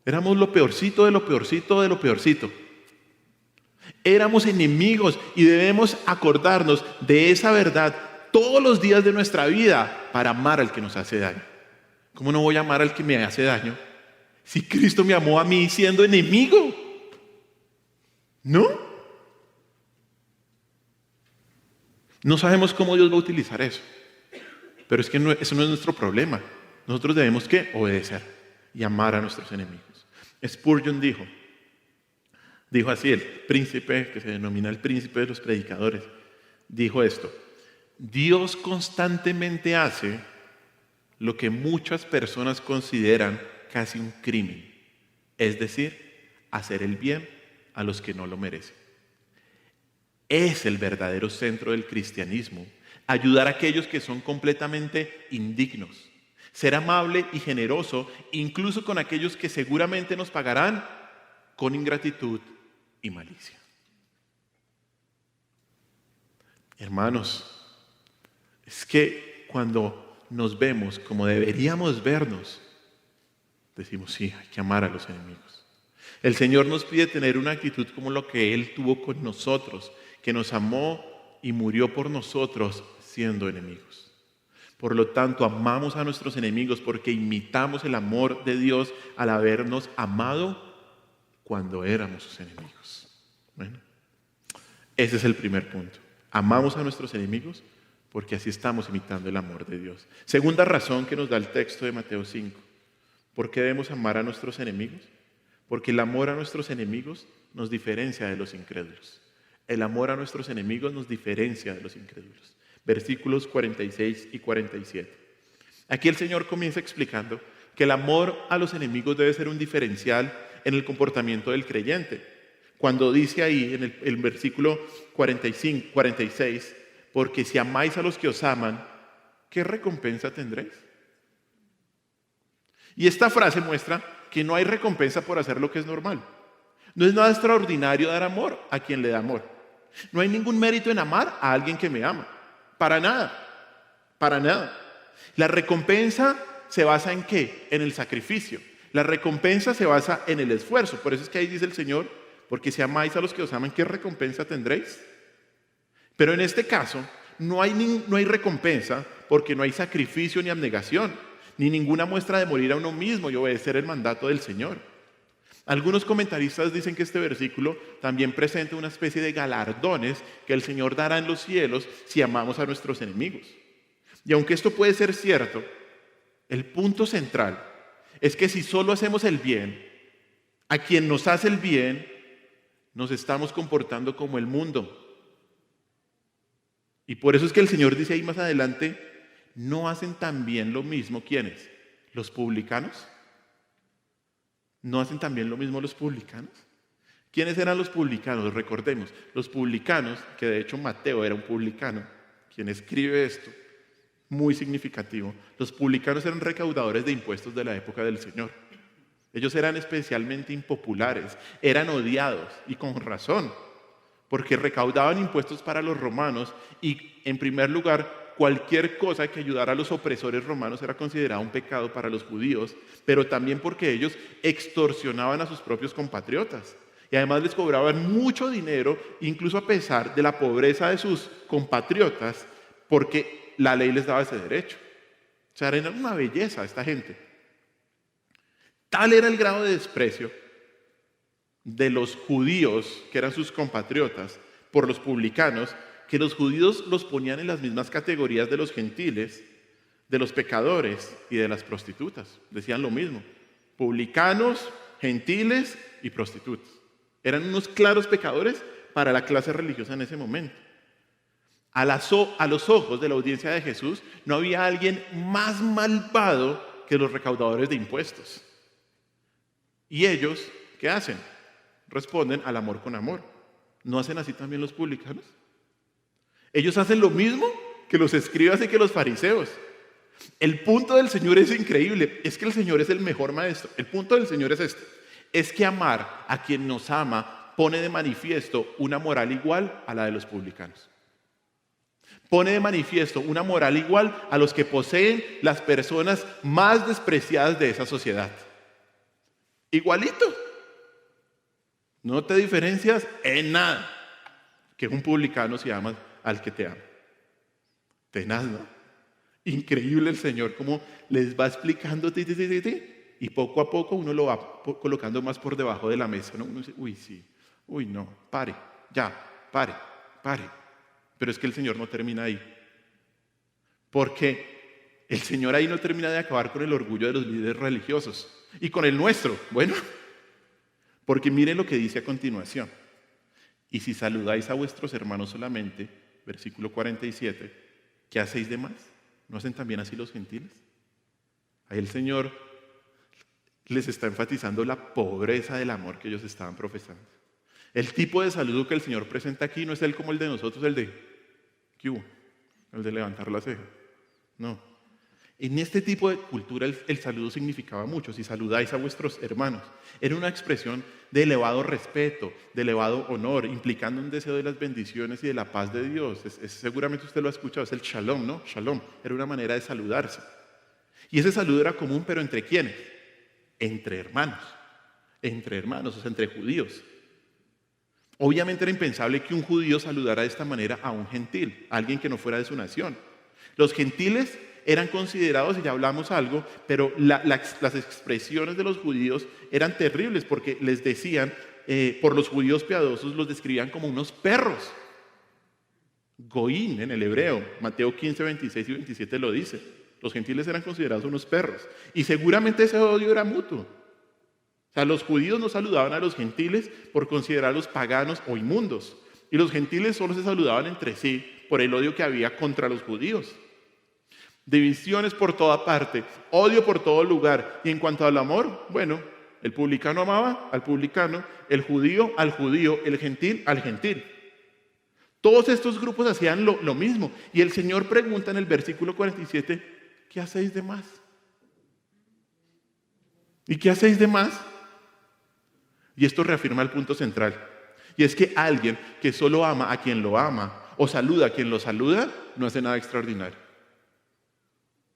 éramos lo peorcito de lo peorcito de lo peorcito. Éramos enemigos y debemos acordarnos de esa verdad todos los días de nuestra vida para amar al que nos hace daño. ¿Cómo no voy a amar al que me hace daño si Cristo me amó a mí siendo enemigo? ¿No? No sabemos cómo Dios va a utilizar eso. Pero es que eso no es nuestro problema. Nosotros debemos ¿qué? Obedecer y amar a nuestros enemigos. Spurgeon dijo así, el príncipe, que se denomina el príncipe de los predicadores, dijo esto: Dios constantemente hace lo que muchas personas consideran casi un crimen, es decir, hacer el bien a los que no lo merecen. Es el verdadero centro del cristianismo, ayudar a aquellos que son completamente indignos, ser amable y generoso, incluso con aquellos que seguramente nos pagarán con ingratitud y malicia. Hermanos, es que cuando nos vemos como deberíamos vernos, decimos, sí, hay que amar a los enemigos. El Señor nos pide tener una actitud como lo que Él tuvo con nosotros, que nos amó y murió por nosotros siendo enemigos. Por lo tanto, amamos a nuestros enemigos porque imitamos el amor de Dios al habernos amado cuando éramos sus enemigos. Bueno, ese es el primer punto. Amamos a nuestros enemigos porque así estamos imitando el amor de Dios. Segunda razón que nos da el texto de Mateo 5. ¿Por qué debemos amar a nuestros enemigos? Porque el amor a nuestros enemigos nos diferencia de los incrédulos. El amor a nuestros enemigos nos diferencia de los incrédulos. Versículos 46 y 47. Aquí el Señor comienza explicando que el amor a los enemigos debe ser un diferencial en el comportamiento del creyente. Cuando dice ahí en el versículo 46, porque si amáis a los que os aman, ¿qué recompensa tendréis? Y esta frase muestra que no hay recompensa por hacer lo que es normal. No es nada extraordinario dar amor a quien le da amor. No hay ningún mérito en amar a alguien que me ama. Para nada. Para nada. La recompensa se basa en ¿qué? En el sacrificio. La recompensa se basa en el esfuerzo. Por eso es que ahí dice el Señor, porque si amáis a los que os aman, ¿qué recompensa tendréis? Pero en este caso, no hay recompensa porque no hay sacrificio ni abnegación, ni ninguna muestra de morir a uno mismo y obedecer el mandato del Señor. Algunos comentaristas dicen que este versículo también presenta una especie de galardones que el Señor dará en los cielos si amamos a nuestros enemigos. Y aunque esto puede ser cierto, el punto central es que si solo hacemos el bien a quien nos hace el bien, nos estamos comportando como el mundo. Y por eso es que el Señor dice ahí más adelante, ¿no hacen también lo mismo quiénes? ¿Los publicanos? ¿No hacen también lo mismo los publicanos? ¿Quiénes eran los publicanos? Recordemos, los publicanos, que de hecho Mateo era un publicano, quien escribe esto, muy significativo. Los publicanos eran recaudadores de impuestos de la época del Señor. Ellos eran especialmente impopulares, eran odiados y con razón, porque recaudaban impuestos para los romanos y, en primer lugar, cualquier cosa que ayudara a los opresores romanos era considerada un pecado para los judíos, pero también porque ellos extorsionaban a sus propios compatriotas y además les cobraban mucho dinero, incluso a pesar de la pobreza de sus compatriotas, porque la ley les daba ese derecho. O sea, era una belleza esta gente. Tal era el grado de desprecio de los judíos, que eran sus compatriotas, por los publicanos, que los judíos los ponían en las mismas categorías de los gentiles, de los pecadores y de las prostitutas. Decían lo mismo, publicanos, gentiles y prostitutas. Eran unos claros pecadores para la clase religiosa en ese momento. A los ojos de la audiencia de Jesús no había alguien más malvado que los recaudadores de impuestos. ¿Y ellos qué hacen? Responden al amor con amor. ¿No hacen así también los publicanos? Ellos hacen lo mismo que los escribas y que los fariseos. El punto del Señor es increíble. Es que el Señor es el mejor maestro. El punto del Señor es este. Es que amar a quien nos ama pone de manifiesto una moral igual a la de los publicanos. Pone de manifiesto una moral igual a los que poseen las personas más despreciadas de esa sociedad. Igualito. No te diferencias en nada que un publicano si amas al que te ama. Tenaz, ¿no? Increíble el Señor, cómo les va explicando, y poco a poco uno lo va colocando más por debajo de la mesa, ¿no? Uno dice, uy, sí, uy, no, pare, ya, pare, pare. Pero es que el Señor no termina ahí. Porque el Señor ahí no termina de acabar con el orgullo de los líderes religiosos. Y con el nuestro, bueno, porque miren lo que dice a continuación. Y si saludáis a vuestros hermanos solamente, versículo 47, ¿qué hacéis de más? ¿No hacen también así los gentiles? Ahí el Señor les está enfatizando la pobreza del amor que ellos estaban profesando. El tipo de saludo que el Señor presenta aquí no es el como el de nosotros, el de ¿qué hubo? El de levantar la ceja. No. En este tipo de cultura el saludo significaba mucho. Si saludáis a vuestros hermanos, era una expresión de elevado respeto, de elevado honor, implicando un deseo de las bendiciones y de la paz de Dios. Seguramente usted lo ha escuchado, es el shalom, ¿no? Shalom. Era una manera de saludarse. Y ese saludo era común, pero ¿entre quiénes? Entre hermanos, o sea, entre judíos. Obviamente era impensable que un judío saludara de esta manera a un gentil, a alguien que no fuera de su nación. Los gentiles eran considerados, y ya hablamos algo, pero las expresiones de los judíos eran terribles porque les decían, por los judíos piadosos los describían como unos perros. Goín en el hebreo, Mateo 15, 26 y 27 lo dice. Los gentiles eran considerados unos perros. Y seguramente ese odio era mutuo. O sea, los judíos no saludaban a los gentiles por considerarlos paganos o inmundos. Y los gentiles solo se saludaban entre sí por el odio que había contra los judíos. Divisiones por toda parte, odio por todo lugar. Y en cuanto al amor, bueno, el publicano amaba al publicano, el judío al judío, el gentil al gentil. Todos estos grupos hacían lo mismo. Y el Señor pregunta en el versículo 47, ¿qué hacéis de más? ¿Y qué hacéis de más? Y esto reafirma el punto central. Y es que alguien que solo ama a quien lo ama o saluda a quien lo saluda, no hace nada extraordinario.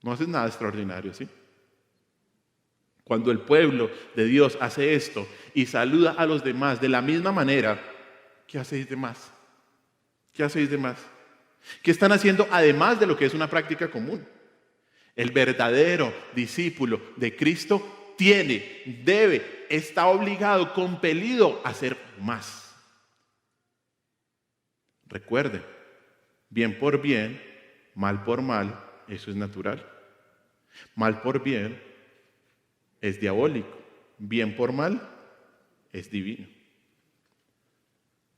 No hace nada extraordinario, ¿sí? Cuando el pueblo de Dios hace esto y saluda a los demás de la misma manera, ¿qué hacéis de más? ¿Qué hacéis de más? ¿Qué están haciendo además de lo que es una práctica común? El verdadero discípulo de Cristo debe, está obligado, compelido a hacer más. Recuerden, bien por bien, mal por mal, eso es natural. Mal por bien es diabólico, bien por mal es divino.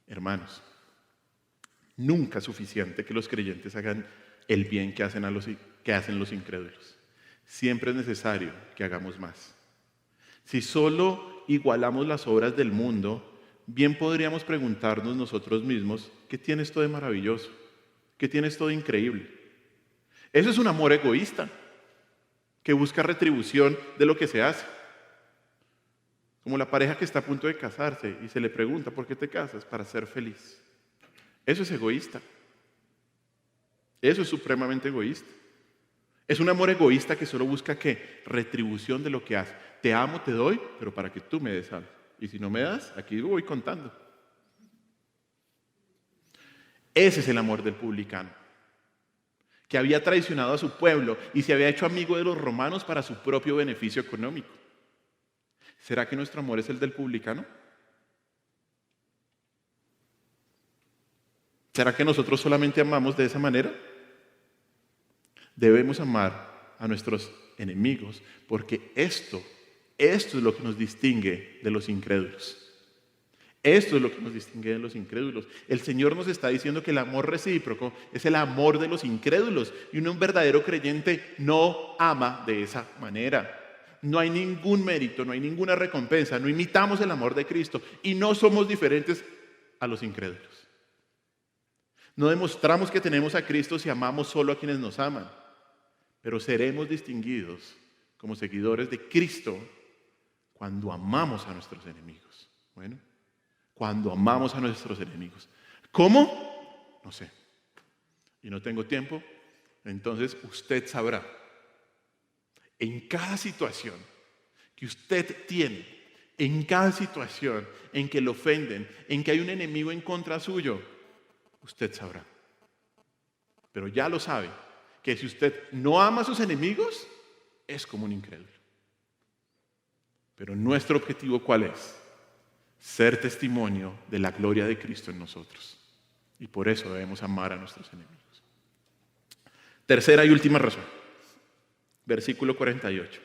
Hermanos, nunca es suficiente que los creyentes hagan el bien que hacen los incrédulos. Siempre es necesario que hagamos más. Si solo igualamos las obras del mundo, bien podríamos preguntarnos nosotros mismos, ¿qué tiene esto de maravilloso? ¿Qué tiene esto de increíble? Eso es un amor egoísta, que busca retribución de lo que se hace. Como la pareja que está a punto de casarse y se le pregunta, ¿por qué te casas? Para ser feliz. Eso es egoísta. Eso es supremamente egoísta. Es un amor egoísta que solo busca ¿qué? Retribución de lo que hace. Te amo, te doy, pero para que tú me des algo. Y si no me das, aquí voy contando. Ese es el amor del publicano, que había traicionado a su pueblo y se había hecho amigo de los romanos para su propio beneficio económico. ¿Será que nuestro amor es el del publicano? ¿Será que nosotros solamente amamos de esa manera? Debemos amar a nuestros enemigos porque esto es lo que nos distingue de los incrédulos. Esto es lo que nos distingue de los incrédulos. El Señor nos está diciendo que el amor recíproco es el amor de los incrédulos y un verdadero creyente no ama de esa manera. No hay ningún mérito, no hay ninguna recompensa, no imitamos el amor de Cristo y no somos diferentes a los incrédulos. No demostramos que tenemos a Cristo si amamos solo a quienes nos aman, pero seremos distinguidos como seguidores de Cristo cuando amamos a nuestros enemigos. Bueno, cuando amamos a nuestros enemigos. ¿Cómo? No sé. Y no tengo tiempo, entonces usted sabrá. En cada situación que usted tiene, en cada situación en que lo ofenden, en que hay un enemigo en contra suyo, usted sabrá. Pero ya lo sabe, que si usted no ama a sus enemigos, es como un incrédulo. Pero nuestro objetivo, ¿cuál es? Ser testimonio de la gloria de Cristo en nosotros. Y por eso debemos amar a nuestros enemigos. Tercera y última razón. Versículo 48.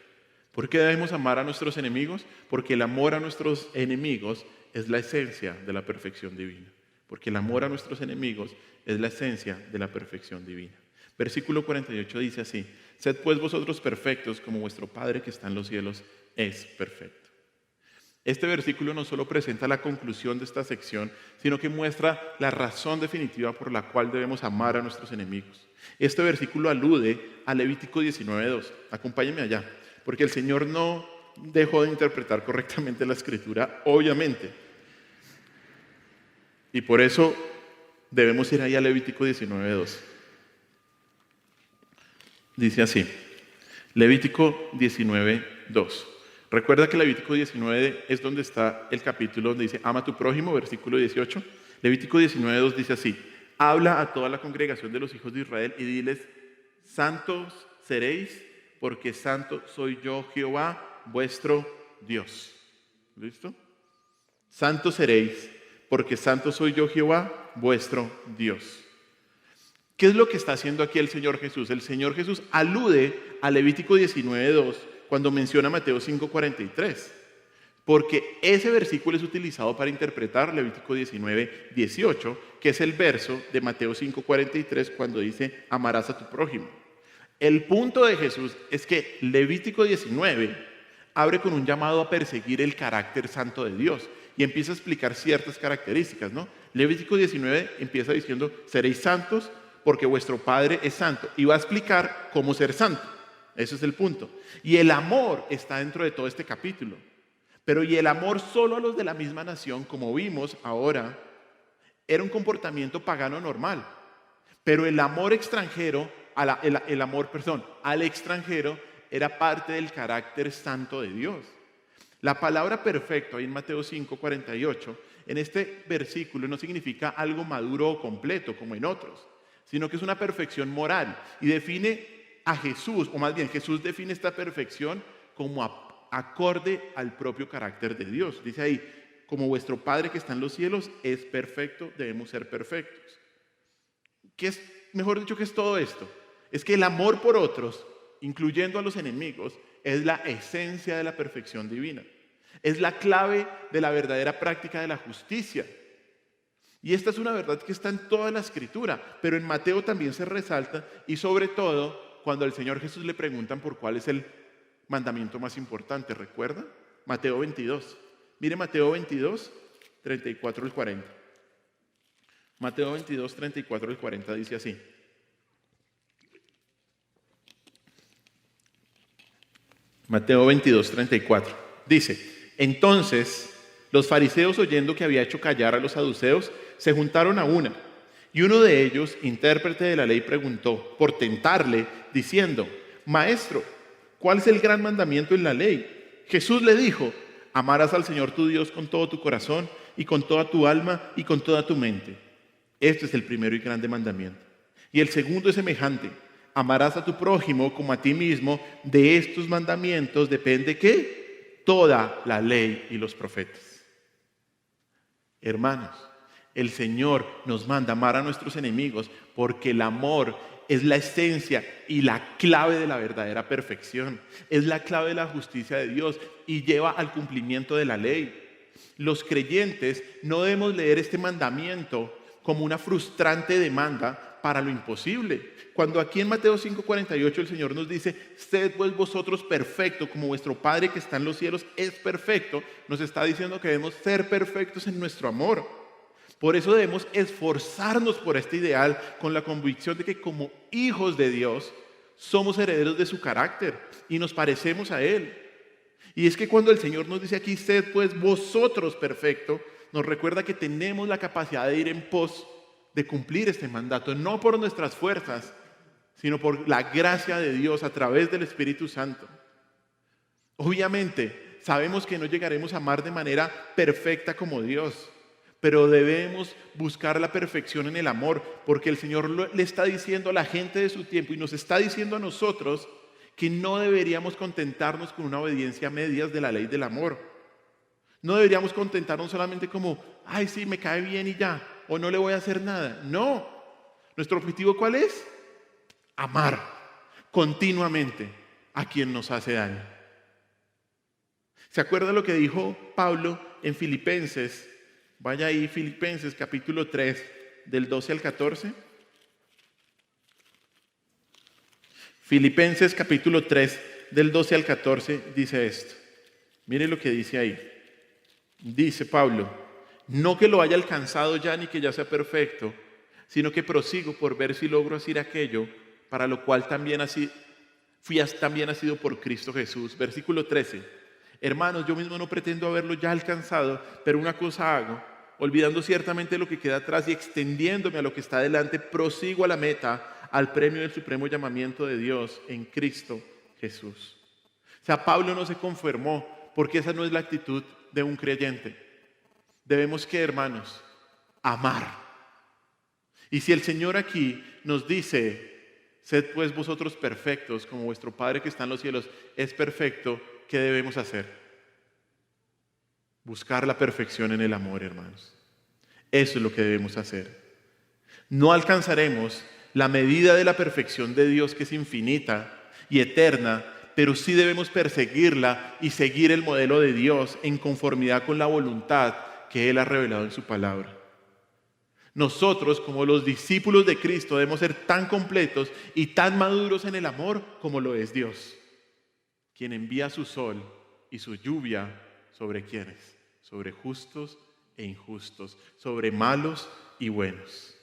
¿Por qué debemos amar a nuestros enemigos? Porque el amor a nuestros enemigos es la esencia de la perfección divina. Porque el amor a nuestros enemigos es la esencia de la perfección divina. Versículo 48 dice así: sed pues vosotros perfectos como vuestro Padre que está en los cielos es perfecto. Este versículo no solo presenta la conclusión de esta sección, sino que muestra la razón definitiva por la cual debemos amar a nuestros enemigos. Este versículo alude a Levítico 19:2. Acompáñenme allá, porque el Señor no dejó de interpretar correctamente la Escritura, obviamente. Y por eso debemos ir ahí a Levítico 19:2. Dice así, Levítico 19:2. Recuerda que Levítico 19 es donde está el capítulo donde dice ama a tu prójimo, versículo 18. Levítico 19:2 dice así: habla a toda la congregación de los hijos de Israel y diles: santos seréis, porque santo soy yo, Jehová, vuestro Dios. ¿Listo? Santos seréis, porque santo soy yo, Jehová, vuestro Dios. ¿Qué es lo que está haciendo aquí el Señor Jesús? El Señor Jesús alude a Levítico 19:2 cuando menciona Mateo 5:43, porque ese versículo es utilizado para interpretar Levítico 19:18, que es el verso de Mateo 5:43 cuando dice amarás a tu prójimo. El punto de Jesús es que Levítico 19 abre con un llamado a perseguir el carácter santo de Dios y empieza a explicar ciertas características, ¿no? Levítico 19 empieza diciendo seréis santos porque vuestro Padre es santo, y va a explicar cómo ser santo. Ese es el punto. Y el amor está dentro de todo este capítulo. Pero y el amor solo a los de la misma nación, como vimos ahora, era un comportamiento pagano normal. Pero el amor extranjero, al extranjero era parte del carácter santo de Dios. La palabra perfecto, ahí en Mateo 5:48, en este versículo no significa algo maduro o completo como en otros, sino que es una perfección moral y define a Jesús, o más bien Jesús define esta perfección como acorde al propio carácter de Dios. Dice ahí, como vuestro Padre que está en los cielos es perfecto, debemos ser perfectos. ¿Qué es, mejor dicho, qué es todo esto? Es que el amor por otros, incluyendo a los enemigos, es la esencia de la perfección divina. Es la clave de la verdadera práctica de la justicia. Y esta es una verdad que está en toda la Escritura, pero en Mateo también se resalta, y sobre todo cuando al Señor Jesús le preguntan por cuál es el mandamiento más importante. ¿Recuerda? Mateo 22. Mire Mateo 22, 34 al 40. Mateo 22, 34 al 40 dice así. Mateo 22, 34. Dice, entonces los fariseos, oyendo que había hecho callar a los saduceos, se juntaron a una. Y uno de ellos, intérprete de la ley, preguntó, por tentarle, diciendo, Maestro, ¿cuál es el gran mandamiento en la ley? Jesús le dijo, amarás al Señor tu Dios con todo tu corazón y con toda tu alma y con toda tu mente. Este es el primero y grande mandamiento. Y el segundo es semejante, amarás a tu prójimo como a ti mismo. De estos mandamientos depende ¿qué? Toda la ley y los profetas. Hermanos, el Señor nos manda amar a nuestros enemigos porque el amor es la esencia y la clave de la verdadera perfección. Es la clave de la justicia de Dios y lleva al cumplimiento de la ley. Los creyentes no debemos leer este mandamiento como una frustrante demanda para lo imposible. Cuando aquí en Mateo 5:48 el Señor nos dice, sed pues vosotros perfectos como vuestro Padre que está en los cielos es perfecto, nos está diciendo que debemos ser perfectos en nuestro amor. Por eso debemos esforzarnos por este ideal con la convicción de que como hijos de Dios somos herederos de su carácter y nos parecemos a Él. Y es que cuando el Señor nos dice aquí, sed pues vosotros perfectos, nos recuerda que tenemos la capacidad de ir en pos de cumplir este mandato, no por nuestras fuerzas, sino por la gracia de Dios a través del Espíritu Santo. Obviamente, sabemos que no llegaremos a amar de manera perfecta como Dios, pero debemos buscar la perfección en el amor, porque el Señor le está diciendo a la gente de su tiempo y nos está diciendo a nosotros que no deberíamos contentarnos con una obediencia a medias de la ley del amor. No deberíamos contentarnos solamente como, ay, sí, me cae bien y ya, o no le voy a hacer nada. No. ¿Nuestro objetivo cuál es? Amar continuamente a quien nos hace daño. ¿Se acuerda lo que dijo Pablo en Filipenses? Vaya ahí, Filipenses capítulo 3, del 12 al 14. Filipenses capítulo 3, del 12 al 14, dice esto. Mire lo que dice ahí. Dice Pablo, no que lo haya alcanzado ya ni que ya sea perfecto, sino que prosigo por ver si logro hacer aquello para lo cual también fui también nacido por Cristo Jesús. Versículo 13. Hermanos, yo mismo no pretendo haberlo ya alcanzado, pero una cosa hago, olvidando ciertamente lo que queda atrás y extendiéndome a lo que está delante, prosigo a la meta, al premio del supremo llamamiento de Dios en Cristo Jesús. O sea, Pablo no se conformó, porque esa no es la actitud de un creyente. Debemos que, hermanos, amar. Y si el Señor aquí nos dice, sed pues vosotros perfectos, como vuestro Padre que está en los cielos es perfecto, ¿qué debemos hacer? Buscar la perfección en el amor, hermanos. Eso es lo que debemos hacer. No alcanzaremos la medida de la perfección de Dios, que es infinita y eterna, pero sí debemos perseguirla y seguir el modelo de Dios en conformidad con la voluntad que Él ha revelado en su palabra. Nosotros, como los discípulos de Cristo, debemos ser tan completos y tan maduros en el amor como lo es Dios, quien envía su sol y su lluvia sobre quienes, sobre justos e injustos, sobre malos y buenos.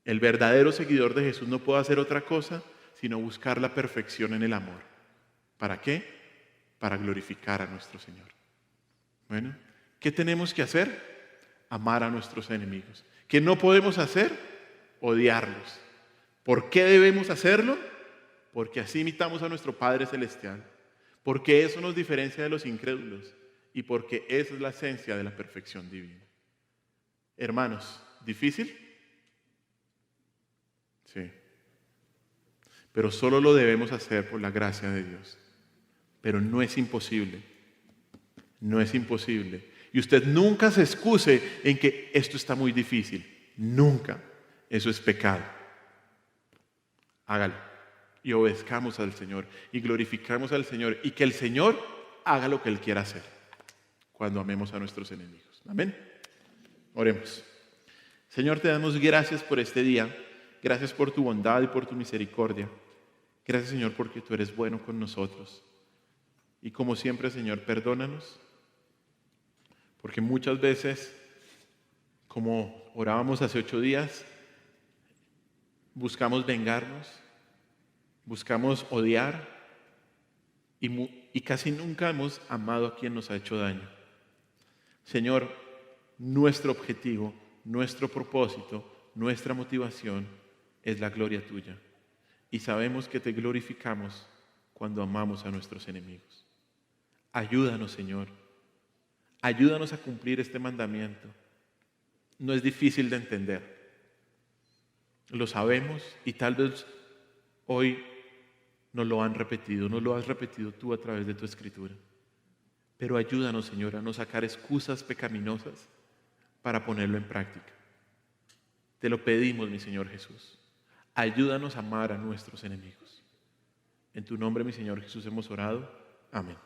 El verdadero seguidor de Jesús no puede hacer otra cosa sino buscar la perfección en el amor. ¿Para qué? Para glorificar a nuestro Señor. Bueno, ¿qué tenemos que hacer? Amar a nuestros enemigos. ¿Qué no podemos hacer? Odiarlos. ¿Por qué debemos hacerlo? Porque así imitamos a nuestro Padre Celestial. Porque eso nos diferencia de los incrédulos. Y porque esa es la esencia de la perfección divina. Hermanos, ¿difícil? Sí. Pero solo lo debemos hacer por la gracia de Dios. Pero no es imposible. No es imposible. Y usted nunca se excuse en que esto está muy difícil. Nunca. Eso es pecado. Hágalo. Y obedezcamos al Señor. Y glorificamos al Señor. Y que el Señor haga lo que Él quiera hacer. Cuando amemos a nuestros enemigos. Amén. Oremos. Señor, te damos gracias por este día. Gracias por tu bondad y por tu misericordia. Gracias, Señor, porque tú eres bueno con nosotros. Y como siempre, Señor, perdónanos. Porque muchas veces, como orábamos hace 8 días, buscamos vengarnos, buscamos odiar y casi nunca hemos amado a quien nos ha hecho daño. Señor, nuestro objetivo, nuestro propósito, nuestra motivación es la gloria tuya. Y sabemos que te glorificamos cuando amamos a nuestros enemigos. Ayúdanos, Señor. Ayúdanos a cumplir este mandamiento. No es difícil de entender. Lo sabemos y tal vez hoy nos lo han repetido, nos lo has repetido tú a través de tu escritura. Pero ayúdanos, Señor, a no sacar excusas pecaminosas para ponerlo en práctica. Te lo pedimos, mi Señor Jesús. Ayúdanos a amar a nuestros enemigos. En tu nombre, mi Señor Jesús, hemos orado. Amén.